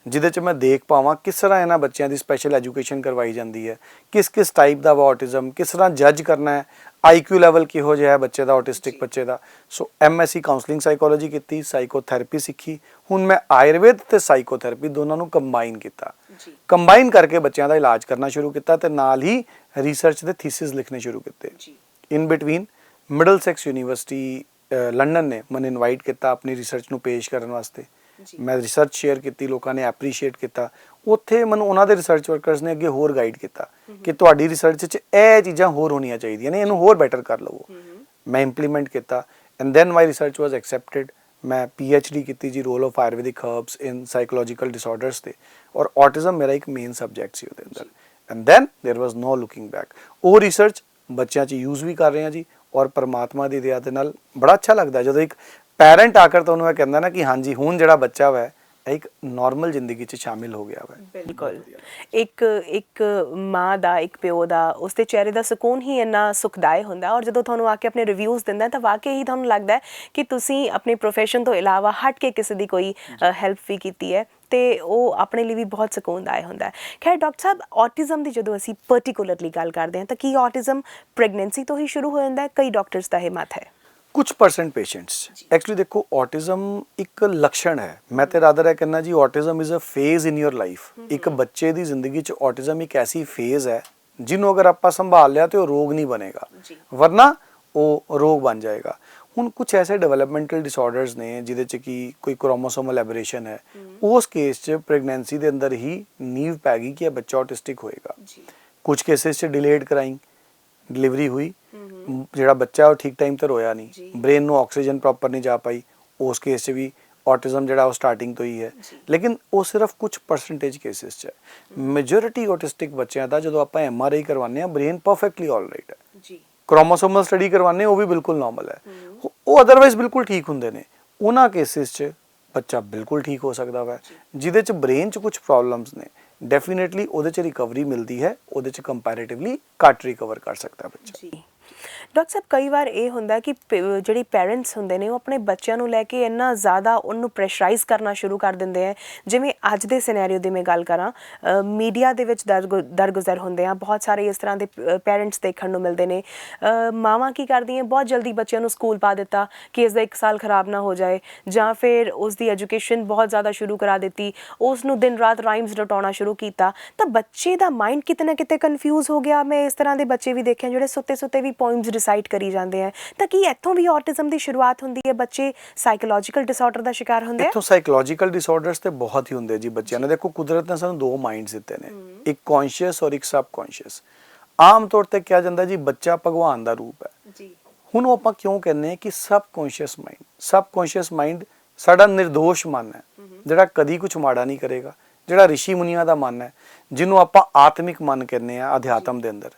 ਜਿਹਦੇ 'ਚ ਮੈਂ ਦੇਖ ਪਾਵਾਂ ਕਿਸ ਤਰ੍ਹਾਂ ਇਹਨਾਂ ਬੱਚਿਆਂ ਦੀ ਸਪੈਸ਼ਲ ਐਜੂਕੇਸ਼ਨ ਕਰਵਾਈ ਜਾਂਦੀ ਹੈ, ਕਿਸ ਕਿਸ ਟਾਈਪ ਦਾ ਵਾ ਆਟਿਜ਼ਮ, ਕਿਸ ਤਰ੍ਹਾਂ ਜੱਜ ਕਰਨਾ ਹੈ, IQ ਲੈਵਲ ਕਿਹੋ ਜਿਹਾ ਹੈ ਬੱਚੇ ਦਾ, ਆਟਿਸਟਿਕ ਬੱਚੇ ਦਾ। ਸੋ MSc ਕਾਉਂਸਲਿੰਗ ਸਾਈਕੋਲੋਜੀ ਕੀਤੀ, ਸਾਈਕੋਥੈਰੇਪੀ ਸਿੱਖੀ। ਹੁਣ ਮੈਂ ਆਯੁਰਵੇਦ ਤੇ ਸਾਈਕੋਥੈਰੇਪੀ ਦੋਨਾਂ ਨੂੰ ਕੰਬਾਈਨ ਕੀਤਾ, ਕੰਬਾਈਨ ਕਰਕੇ ਬੱਚਿਆਂ ਦਾ ਇਲਾਜ ਕਰਨਾ ਸ਼ੁਰੂ ਕੀਤਾ ਤੇ ਨਾਲ ਹੀ ਰਿਸਰਚ ਦੇ ਥੀਸਿਸ ਲਿਖਣੇ ਸ਼ੁਰੂ ਕੀਤੇ। ਇਨ ਬਿਟਵੀਨ ਮਿਡਲਸੈਕਸ ਯੂਨੀਵਰਸਿਟੀ ਲੰਡਨ ਨੇ ਮੈਨੂੰ ਇਨਵਾਈਟ ਕੀਤਾ ਆਪਣੀ ਰਿਸਰਚ ਨੂੰ ਪੇਸ਼ ਕਰਨ ਵਾਸਤੇ। ਮੈਂ ਰਿਸਰਚ ਸ਼ੇਅਰ ਕੀਤੀ, ਲੋਕਾਂ ਨੇ ਐਪਰੀਸ਼ੀਏਟ ਕੀਤਾ। ਉੱਥੇ ਮੈਨੂੰ ਉਹਨਾਂ ਦੇ ਰਿਸਰਚ ਵਰਕਰਸ ਨੇ ਅੱਗੇ ਹੋਰ ਗਾਈਡ ਕੀਤਾ ਕਿ ਤੁਹਾਡੀ ਰਿਸਰਚ 'ਚ ਇਹ ਚੀਜ਼ਾਂ ਹੋਰ ਹੋਣੀਆਂ ਚਾਹੀਦੀਆਂ ਨੇ, ਇਹਨੂੰ ਹੋਰ ਬੈਟਰ ਕਰ ਲਵੋ। ਮੈਂ ਇੰਪਲੀਮੈਂਟ ਕੀਤਾ and then my research was accepted. ਮੈਂ PhD ਕੀਤੀ ਜੀ, role of Ayurvedic herbs in psychological disorders ਤੇ, ਔਰ ਆਟਿਜ਼ਮ ਮੇਰਾ ਇੱਕ ਮੇਨ ਸਬਜੈਕਟ ਸੀ ਉਹਦੇ ਅੰਦਰ। And then there was no looking back. ਉਹ ਰਿਸਰਚ ਬੱਚਿਆਂ 'ਚ ਯੂਜ਼ ਵੀ ਕਰ ਰਹੇ ਹਾਂ ਜੀ, ਔਰ ਪਰਮਾਤਮਾ ਦੀ ਦਇਆ ਦੇ ਨਾਲ ਬੜਾ ਅੱਛਾ ਲੱਗਦਾ ਜਦੋਂ ਇੱਕ ਪੈਰੈਂਟ ਆਕਰ ਤੁਹਾਨੂੰ ਇਹ ਕਹਿੰਦਾ ਨਾ ਕਿ ਹਾਂਜੀ ਹੁਣ ਜਿਹੜਾ ਬੱਚਾ ਵਾ ਇਹ ਇੱਕ ਨਾਰਮਲ ਜ਼ਿੰਦਗੀ 'ਚ ਸ਼ਾਮਿਲ ਹੋ ਗਿਆ ਵਾ। ਬਿਲਕੁਲ ਇੱਕ ਮਾਂ ਦਾ, ਇੱਕ ਪਿਓ ਦਾ, ਉਸ ਦੇ ਚਿਹਰੇ ਦਾ ਸਕੂਨ ਹੀ ਇੰਨਾ ਸੁਖਦਾਈ ਹੁੰਦਾ, ਔਰ ਜਦੋਂ ਤੁਹਾਨੂੰ ਆ ਕੇ ਆਪਣੇ ਰਿਵਿਊਜ਼ ਦਿੰਦਾ ਤਾਂ ਵਾਕਈ ਹੀ ਤੁਹਾਨੂੰ ਲੱਗਦਾ ਹੈ ਕਿ ਤੁਸੀਂ ਆਪਣੇ ਪ੍ਰੋਫੈਸ਼ਨ ਤੋਂ ਇਲਾਵਾ ਹਟ ਕੇ ਕਿਸੇ ਦੀ ਕੋਈ ਹੈਲਪ ਵੀ ਕੀਤੀ ਹੈ, ਤੇ ਉਹ ਆਪਣੇ ਲਈ ਵੀ ਬਹੁਤ ਸਕੂਨਦਾਇਕ ਹੁੰਦਾ ਹੈ। ਖੈਰ ਡਾਕਟਰ ਸਾਹਿਬ, ਔਟਿਜ਼ਮ ਦੀ ਜਦੋਂ ਅਸੀਂ ਪਰਟੀਕੂਲਰਲੀ ਗੱਲ ਕਰਦੇ ਹਾਂ ਤਾਂ ਕੀ ਔਟਿਜ਼ਮ ਪ੍ਰੈਗਨੈਂਸੀ ਤੋਂ ਹੀ ਸ਼ੁਰੂ ਹੋ ਜਾਂਦਾ ਹੈ? ਕਈ ਡਾਕਟਰਸ ਦਾ ਇਹ ਮਤ ਹੈ। ਕੁਝ ਪਰਸੈਂਟ ਪੇਸ਼ੈਂਟਸ ਐਕਚੁਅਲੀ ਦੇਖੋ, ਔਟਿਜ਼ਮ ਇੱਕ ਲੱਛਣ ਹੈ। ਮੈਂ ਤੇ ਰਾਦਰ ਹੈ ਕਹਿੰਦਾ ਜੀ, autism is a phase in your life. ਇੱਕ ਬੱਚੇ ਦੀ ਜ਼ਿੰਦਗੀ 'ਚ ਔਟਿਜ਼ਮ ਇੱਕ ਐਸੀ ਫੇਜ਼ ਹੈ ਜਿਹਨੂੰ ਅਗਰ ਆਪਾਂ ਸੰਭਾਲ ਲਿਆ ਤੇ ਉਹ ਰੋਗ ਨਹੀਂ ਬਣੇਗਾ, ਵਰਨਾ ਉਹ ਰੋਗ ਬਣ ਜਾਏਗਾ। ਹੁਣ ਕੁਝ ਐਸੇ ਡਿਵੈਲਪਮੈਂਟਲ ਡਿਸਆਰਡਰਸ ਨੇ ਜਿਹਦੇ 'ਚ ਕਿ ਕੋਈ ਕ੍ਰੋਮੋਸੋਮਲ ਐਬਰੇਸ਼ਨ ਹੈ, ਉਸ ਕੇਸ 'ਚ ਪ੍ਰੈਗਨੈਂਸੀ ਦੇ ਅੰਦਰ ਹੀ ਨੀਂਵ ਪੈ ਗਈ ਕਿ ਇਹ ਬੱਚਾ ਔਟਿਸਟਿਕ ਹੋਏਗਾ। ਕੁਝ ਕੇਸਿਸ 'ਚ ਡਿਲੇਡ ਕਰਾਈਂਗ ਡਿਲੀਵਰੀ ਹੋਈ, ਜਿਹੜਾ ਬੱਚਾ ਉਹ ਠੀਕ ਟਾਈਮ ਤੇ ਰੋਇਆ ਨਹੀਂ, ਬ੍ਰੇਨ ਨੂੰ ਆਕਸੀਜਨ ਪ੍ਰੋਪਰ ਨਹੀਂ ਜਾ ਪਾਈ, ਉਸ ਕੇਸ 'ਚ ਵੀ ਔਟਿਜ਼ਮ ਜਿਹੜਾ ਉਹ ਸਟਾਰਟਿੰਗ ਤੋਂ ਹੀ ਹੈ। ਲੇਕਿਨ ਉਹ ਸਿਰਫ ਕੁਝ ਪਰਸੈਂਟੇਜ ਕੇਸਿਸ 'ਚ ਹੈ। ਮੈਜੋਰਿਟੀ ਔਟਿਸਟਿਕ ਬੱਚਿਆਂ ਦਾ ਜਦੋਂ ਆਪਾਂ MRI ਕਰਵਾਉਂਦੇ ਹਾਂ, ਬ੍ਰੇਨ ਪਰਫੈਕਟਲੀ ਆਲਰਾਈਟ ਹੈ। ਕ੍ਰੋਮੋਸੋਮਲ ਸਟੱਡੀ ਕਰਵਾਉਂਦੇ ਉਹ ਵੀ ਬਿਲਕੁਲ ਨਾਰਮਲ ਹੈ, ਉਹ ਅਦਰਵਾਈਜ਼ ਬਿਲਕੁਲ ਠੀਕ ਹੁੰਦੇ ਨੇ। ਉਹਨਾਂ ਕੇਸਿਸ 'ਚ ਬੱਚਾ ਬਿਲਕੁਲ ਠੀਕ ਹੋ ਸਕਦਾ ਵਾ। ਜਿਹਦੇ 'ਚ ਬ੍ਰੇਨ 'ਚ ਕੁਝ ਪ੍ਰੋਬਲਮਸ ਨੇ, ਡੈਫੀਨੇਟਲੀ ਉਹਦੇ 'ਚ ਰਿਕਵਰੀ ਮਿਲਦੀ ਹੈ, ਉਹਦੇ 'ਚ ਕੰਪੈਰੀਟਿਵਲੀ ਘੱਟ ਰਿਕਵਰ ਕਰ ਸਕਦਾ ਬੱਚਾ। ਡਾਕਟਰ ਸਾਹਿਬ, ਕਈ ਵਾਰ ਇਹ ਹੁੰਦਾ ਕਿ ਜਿਹੜੇ ਪੈਰੈਂਟਸ ਹੁੰਦੇ ਨੇ ਉਹ ਆਪਣੇ ਬੱਚਿਆਂ ਨੂੰ ਲੈ ਕੇ ਇੰਨਾ ਜ਼ਿਆਦਾ ਉਹਨੂੰ ਪ੍ਰੈਸ਼ਰਾਈਜ਼ ਕਰਨਾ ਸ਼ੁਰੂ ਕਰ ਦਿੰਦੇ ਹੈ। ਜਿਵੇਂ ਅੱਜ ਦੇ ਸਿਨੈਰੀਓ ਦੀ ਮੈਂ ਗੱਲ ਕਰਾਂ, ਮੀਡੀਆ ਦੇ ਵਿੱਚ ਦਰਗੁਜ਼ਰ ਹੁੰਦੇ ਆ ਬਹੁਤ ਸਾਰੇ ਇਸ ਤਰ੍ਹਾਂ ਦੇ ਪੈਰੈਂਟਸ ਦੇਖਣ ਨੂੰ ਮਿਲਦੇ ਨੇ। ਮਾਵਾਂ ਕੀ ਕਰਦੀਆਂ, ਬਹੁਤ ਜਲਦੀ ਬੱਚਿਆਂ ਨੂੰ ਸਕੂਲ ਪਾ ਦਿੱਤਾ ਕਿ ਇਸ ਦਾ 1 ਸਾਲ ਖਰਾਬ ਨਾ ਹੋ ਜਾਏ, ਜਾਂ ਫਿਰ ਉਸ ਦੀ ਐਜੂਕੇਸ਼ਨ ਬਹੁਤ ਜ਼ਿਆਦਾ ਸ਼ੁਰੂ ਕਰਾ ਦਿੱਤੀ, ਉਸ ਨੂੰ ਦਿਨ ਰਾਤ ਰਾਈਮਸ ਰਟਾਉਣਾ ਸ਼ੁਰੂ ਕੀਤਾ, ਤਾਂ ਬੱਚੇ ਦਾ ਮਾਈਂਡ ਕਿਤੇ ਨਾ ਕਿਤੇ ਕਨਫਿਊਜ਼ ਹੋ ਗਿਆ। ਮੈਂ ਇਸ ਤਰ੍ਹਾਂ ਦੇ ਬੱਚੇ ਵੀ ਦੇਖੇ ਜਿਹੜੇ ਸੁੱਤੇ ਸੁੱਤੇ ਵੀ ਪੋਇਮਸ ਰਿਸਾਈਟ ਕਰੀ ਜਾਂਦੇ ਆ। ਤਾਂ ਕੀ ਇੱਥੋਂ ਵੀ ਔਟਿਜ਼ਮ ਦੀ ਸ਼ੁਰੂਆਤ ਹੁੰਦੀ ਹੈ? ਬੱਚੇ ਸਾਈਕੋਲੋਜੀਕਲ ਡਿਸਆਰਡਰ ਦਾ ਸ਼ਿਕਾਰ ਹੁੰਦੇ ਆ? ਇੱਥੋਂ ਸਾਈਕੋਲੋਜੀਕਲ ਡਿਸਆਰਡਰਸ ਤੇ ਬਹੁਤ ਹੀ ਹੁੰਦੇ ਜੀ ਬੱਚਿਆਂ ਨੇ। ਦੇਖੋ, ਕੁਦਰਤ ਨੇ ਸਾਨੂੰ 2 ਮਾਈਂਡਸ ਦਿੱਤੇ ਨੇ, ਇੱਕ ਕੌਨਸ਼ੀਅਸ ਔਰ ਇੱਕ ਸਬਕੌਨਸ਼ੀਅਸ। ਆਮ ਤੌਰ ਤੇ ਕਿਹਾ ਜਾਂਦਾ ਜੀ ਬੱਚਾ ਭਗਵਾਨ ਦਾ ਰੂਪ ਹੈ ਜੀ। ਹੁਣ ਉਹ ਆਪਾਂ ਕਿਉਂ ਕਹਿੰਦੇ ਹਾਂ ਕਿ ਸਬਕੌਨਸ਼ੀਅਸ ਮਾਈਂਡ ਸਾਡਾ ਨਿਰਦੋਸ਼ ਮਨ ਹੈ, ਜਿਹੜਾ ਕਦੀ ਕੁਝ ਮਾੜਾ ਨਹੀਂ ਕਰੇਗਾ, ਜਿਹੜਾ ਰਿਸ਼ੀ ਮੁਨੀਆਂ ਦਾ ਮਨ ਹੈ, ਜਿਹਨੂੰ ਆਪਾਂ ਆਤਮਿਕ ਮਨ ਕਹਿੰਦੇ ਆ ਅਧਿਆਤਮ ਦੇ ਅੰਦਰ।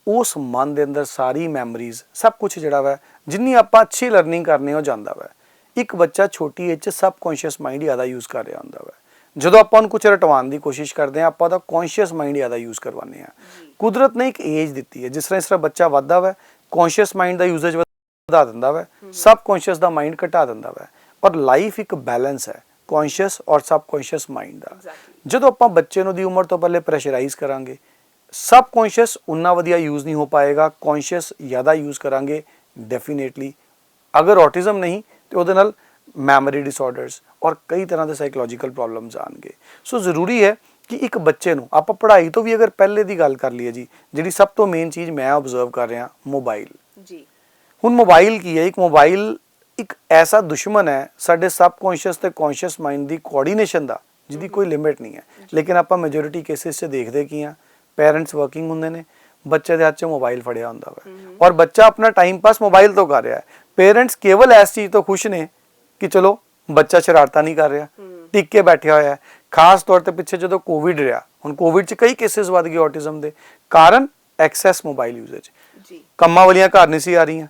ਉਸ ਮਨ ਦੇ ਅੰਦਰ ਸਾਰੀ ਮੈਮਰੀਜ਼, ਸਭ ਕੁਝ ਜਿਹੜਾ ਵਾ, ਜਿੰਨੀ ਆਪਾਂ ਅੱਛੀ ਲਰਨਿੰਗ ਕਰਨੀ ਉਹ ਜਾਂਦਾ ਵਾ। ਇੱਕ ਬੱਚਾ ਛੋਟੀ ਏਜ 'ਚ ਸਬਕੌਨਸ਼ੀਅਸ ਮਾਈਂਡ ਜ਼ਿਆਦਾ ਯੂਜ਼ ਕਰ ਰਿਹਾ ਹੁੰਦਾ ਵਾ। ਜਦੋਂ ਆਪਾਂ ਉਹਨੂੰ ਕੁਝ ਰਟਵਾਉਣ ਦੀ ਕੋਸ਼ਿਸ਼ ਕਰਦੇ ਹਾਂ, ਆਪਾਂ ਉਹਦਾ ਕੌਨਸ਼ੀਅਸ ਮਾਈਂਡ ਜ਼ਿਆਦਾ ਯੂਜ਼ ਕਰਵਾਉਂਦੇ ਹਾਂ। ਕੁਦਰਤ ਨੇ ਇੱਕ ਏਜ ਦਿੱਤੀ ਹੈ, ਜਿਸ ਤਰ੍ਹਾਂ ਬੱਚਾ ਵੱਧਦਾ ਵਾ, ਕੌਨਸ਼ੀਅਸ ਮਾਈਂਡ ਦਾ ਯੂਜ਼ੇਜ ਵਧਾ ਦਿੰਦਾ ਵਾ, ਸਬਕੌਨਸ਼ੀਅਸ ਦਾ ਮਾਈਂਡ ਘਟਾ ਦਿੰਦਾ ਵਾ। ਪਰ ਲਾਈਫ ਇੱਕ ਬੈਲੈਂਸ ਹੈ ਕੌਨਸ਼ੀਅਸ ਔਰ ਸਬਕੌਨਸ਼ੀਅਸ ਮਾਈਂਡ ਦਾ। ਜਦੋਂ ਆਪਾਂ ਬੱਚੇ ਨੂੰ ਦੀ ਉਮਰ ਤੋਂ ਪਹਿਲੇ ਪ੍ਰੈਸ਼ਰਾਈਜ਼ ਕਰਾਂਗੇ, ਸਬਕੌਨਸ਼ੀਅਸ ਉਨਾ ਵਧੀਆ ਯੂਜ਼ ਨਹੀਂ ਹੋ ਪਾਏਗਾ, ਕੌਨਸ਼ੀਅਸ ਜ਼ਿਆਦਾ ਯੂਜ਼ ਕਰਾਂਗੇ, ਡੈਫੀਨੇਟਲੀ ਅਗਰ ਔਟਿਜ਼ਮ ਨਹੀਂ ਤੇ ਉਹਦੇ ਨਾਲ ਮੈਮਰੀ ਡਿਸਆਰਡਰਸ ਔਰ ਕਈ ਤਰ੍ਹਾਂ ਦੇ ਸਾਈਕੋਲੋਜੀਕਲ ਪ੍ਰੋਬਲਮਸ ਆਣਗੇ। ਸੋ ਜ਼ਰੂਰੀ ਹੈ ਕਿ ਇੱਕ ਬੱਚੇ ਨੂੰ ਆਪਾਂ ਪੜ੍ਹਾਈ ਤੋਂ ਵੀ ਅਗਰ ਪਹਿਲੇ ਦੀ ਗੱਲ ਕਰ ਲਈਏ ਜੀ, ਜਿਹੜੀ ਸਭ ਤੋਂ ਮੇਨ ਚੀਜ਼ ਮੈਂ ਆਬਜ਼ਰਵ ਕਰ ਰਿਹਾ, ਮੋਬਾਈਲ ਜੀ। ਹੁਣ ਮੋਬਾਈਲ ਕੀ ਹੈ? ਇੱਕ ਮੋਬਾਈਲ ਇੱਕ ਐਸਾ ਦੁਸ਼ਮਣ ਹੈ ਸਾਡੇ ਸਬਕੌਨਸ਼ੀਅਸ ਤੇ ਕੌਨਸ਼ੀਅਸ ਮਾਈਂਡ ਦੀ ਕੋਆਰਡੀਨੇਸ਼ਨ ਦਾ, ਜਿਹਦੀ ਕੋਈ ਲਿਮਿਟ ਨਹੀਂ ਹੈ। ਲੇਕਿਨ ਆਪਾਂ ਮੈਜੋਰਿਟੀ ਕੇਸਿਸ 'ਚ ਦੇਖਦੇ ਕੀ ਹਾਂ, ਪੈਰੈਂਟਸ ਵਰਕਿੰਗ ਹੁੰਦੇ ਨੇ, ਬੱਚੇ ਦੇ ਹੱਥ 'ਚ ਮੋਬਾਈਲ ਫੜਿਆ ਹੁੰਦਾ ਵਾ, ਔਰ ਬੱਚਾ ਆਪਣਾ ਟਾਈਮ ਪਾਸ ਮੋਬਾਈਲ ਤੋਂ ਕਰ ਰਿਹਾ ਹੈ। ਪੇਰੈਂਟਸ ਕੇਵਲ ਇਸ ਚੀਜ਼ ਤੋਂ ਖੁਸ਼ ਨੇ ਕਿ ਚਲੋ ਬੱਚਾ ਸ਼ਰਾਰਤਾਂ ਨਹੀਂ ਕਰ ਰਿਹਾ, ਟਿਕ ਕੇ ਬੈਠਿਆ ਹੋਇਆ ਹੈ। ਖਾਸ ਤੌਰ ਤੇ ਪਿੱਛੇ ਜਦੋਂ ਕੋਵਿਡ ਰਿਹਾ, ਹੁਣ ਕੋਵਿਡ 'ਚ ਕਈ ਕੇਸਿਸ ਵੱਧ ਗਏ ਔਟਿਜ਼ਮ ਦੇ ਕਾਰਨ, ਐਕਸੈਸ ਮੋਬਾਈਲ ਯੂਜ਼ੇਜ। ਕੰਮਾਂ ਵਾਲੀਆਂ ਘਰ ਨਹੀਂ ਸੀ ਆ ਰਹੀਆਂ,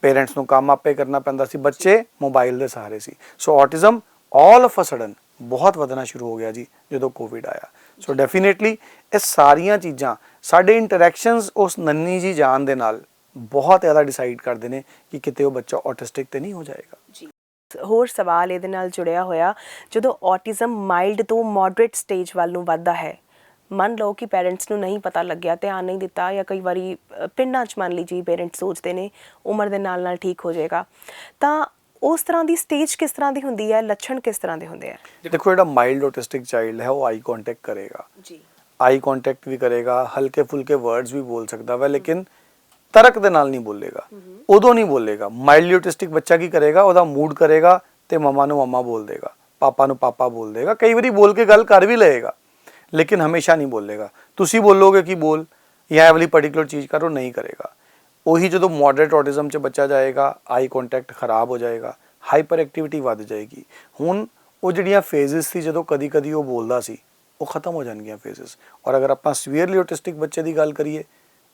ਪੇਰੈਂਟਸ ਨੂੰ ਕੰਮ ਆਪੇ ਕਰਨਾ ਪੈਂਦਾ ਸੀ, ਬੱਚੇ ਮੋਬਾਈਲ ਦੇ ਸਹਾਰੇ ਸੀ। So autism all of a sudden ਬਹੁਤ ਵਧਣਾ ਸ਼ੁਰੂ ਹੋ ਗਿਆ ਜੀ ਜਦੋਂ ਕੋਵਿਡ ਆਇਆ। ਸੋ ਡੈਫੀਨੇਟਲੀ ਇਹ ਸਾਰੀਆਂ ਚੀਜ਼ਾਂ ਸਾਡੇ ਇੰਟਰੈਕਸ਼ਨਸ ਉਸ ਨੰਨੀ ਜੀ ਜਾਨ ਦੇ ਨਾਲ ਬਹੁਤ ਜ਼ਿਆਦਾ ਡਿਸਾਈਡ ਕਰਦੇ ਨੇ ਕਿ ਕਿਤੇ ਉਹ ਬੱਚਾ ਔਟਿਸਟਿਕ ਤੇ ਨਹੀਂ ਹੋ ਜਾਏਗਾ ਜੀ। ਹੋਰ ਸਵਾਲ ਇਹਦੇ ਨਾਲ ਜੁੜਿਆ ਹੋਇਆ, ਜਦੋਂ ਔਟਿਜ਼ਮ ਮਾਈਲਡ ਤੋਂ ਮੋਡਰੇਟ ਸਟੇਜ ਵੱਲ ਨੂੰ ਵੱਧਦਾ ਹੈ, ਮੰਨ ਲਓ ਕਿ ਪੈਰੈਂਟਸ ਨੂੰ ਨਹੀਂ ਪਤਾ ਲੱਗਿਆ, ਧਿਆਨ ਨਹੀਂ ਦਿੱਤਾ, ਜਾਂ ਕਈ ਵਾਰੀ ਪਿੰਡਾਂ 'ਚ ਮੰਨ ਲੀਜੀ ਪੇਰੈਂਟਸ ਸੋਚਦੇ ਨੇ ਉਮਰ ਦੇ ਨਾਲ ਨਾਲ ਠੀਕ ਹੋ ਜਾਏਗਾ, ਤਾਂ ਉਸ ਤਰ੍ਹਾਂ ਦੀ ਸਟੇਜ ਕਿਸ ਤਰ੍ਹਾਂ ਦੀ ਹੁੰਦੀ ਹੈ? ਲੱਛਣ ਕਿਸ ਤਰ੍ਹਾਂ ਦੇ ਹੁੰਦੇ ਆ? ਦੇਖੋ, ਜਿਹੜਾ ਮਾਈਲਡ ਔਟਿਸਟਿਕ ਚਾਈਲਡ ਹੈ ਉਹ ਆਈ ਕੰਟੈਕਟ ਕਰੇਗਾ ਜੀ, ਆਈ ਕੰਟੈਕਟ ਵੀ ਕਰੇਗਾ, ਹਲਕੇ ਫੁਲਕੇ ਵਰਡਸ ਵੀ ਬੋਲ ਸਕਦਾ ਵਾ, ਲੇਕਿਨ ਤਰਕ ਦੇ ਨਾਲ ਨਹੀਂ ਬੋਲੇਗਾ, ਉਦੋਂ ਨਹੀਂ ਬੋਲੇਗਾ। ਮਾਈਲਡ ਔਟਿਸਟਿਕ ਬੱਚਾ ਕੀ ਕਰੇਗਾ, ਉਹਦਾ ਮੂਡ ਕਰੇਗਾ ਤੇ ਮਮਾ ਨੂੰ ਮਮਾ ਬੋਲ ਦੇਗਾ, ਪਾਪਾ ਨੂੰ ਪਾਪਾ ਬੋਲ ਦੇਗਾ, ਕਈ ਵਾਰੀ ਬੋਲ ਕੇ ਗੱਲ ਕਰ ਵੀ ਲਏਗਾ, ਲੇਕਿਨ ਹਮੇਸ਼ਾ ਨਹੀਂ ਬੋਲੇਗਾ। ਤੁਸੀਂ ਬੋਲੋਗੇ ਕਿ ਬੋਲ ਜਾਂ ਇਹ ਵਾਲੀ ਪਰਟੀਕੂਲਰ ਚੀਜ਼ ਕਰੋ, ਨਹੀਂ ਕਰੇਗਾ। ਉਹੀ ਜਦੋਂ ਮੋਡਰੇਟ ਔਟਿਜ਼ਮ 'ਚ ਬੱਚਾ ਜਾਏਗਾ, ਆਈ ਕੰਟੈਕਟ ਖਰਾਬ ਹੋ ਜਾਏਗਾ, ਹਾਈਪਰ ਐਕਟੀਵਿਟੀ ਵੱਧ ਜਾਏਗੀ। ਹੁਣ ਉਹ ਜਿਹੜੀਆਂ ਫੇਜ਼ਸ ਸੀ ਜਦੋਂ ਕਦੀ ਕਦੀ ਉਹ ਬੋਲਦਾ ਸੀ, ਉਹ ਖਤਮ ਹੋ ਜਾਣਗੀਆਂ ਫੇਜ਼ਸ। ਔਰ ਅਗਰ ਆਪਾਂ ਸੀਵੀਅਰਲੀ ਔਟਿਸਟਿਕ ਬੱਚੇ ਦੀ ਗੱਲ ਕਰੀਏ,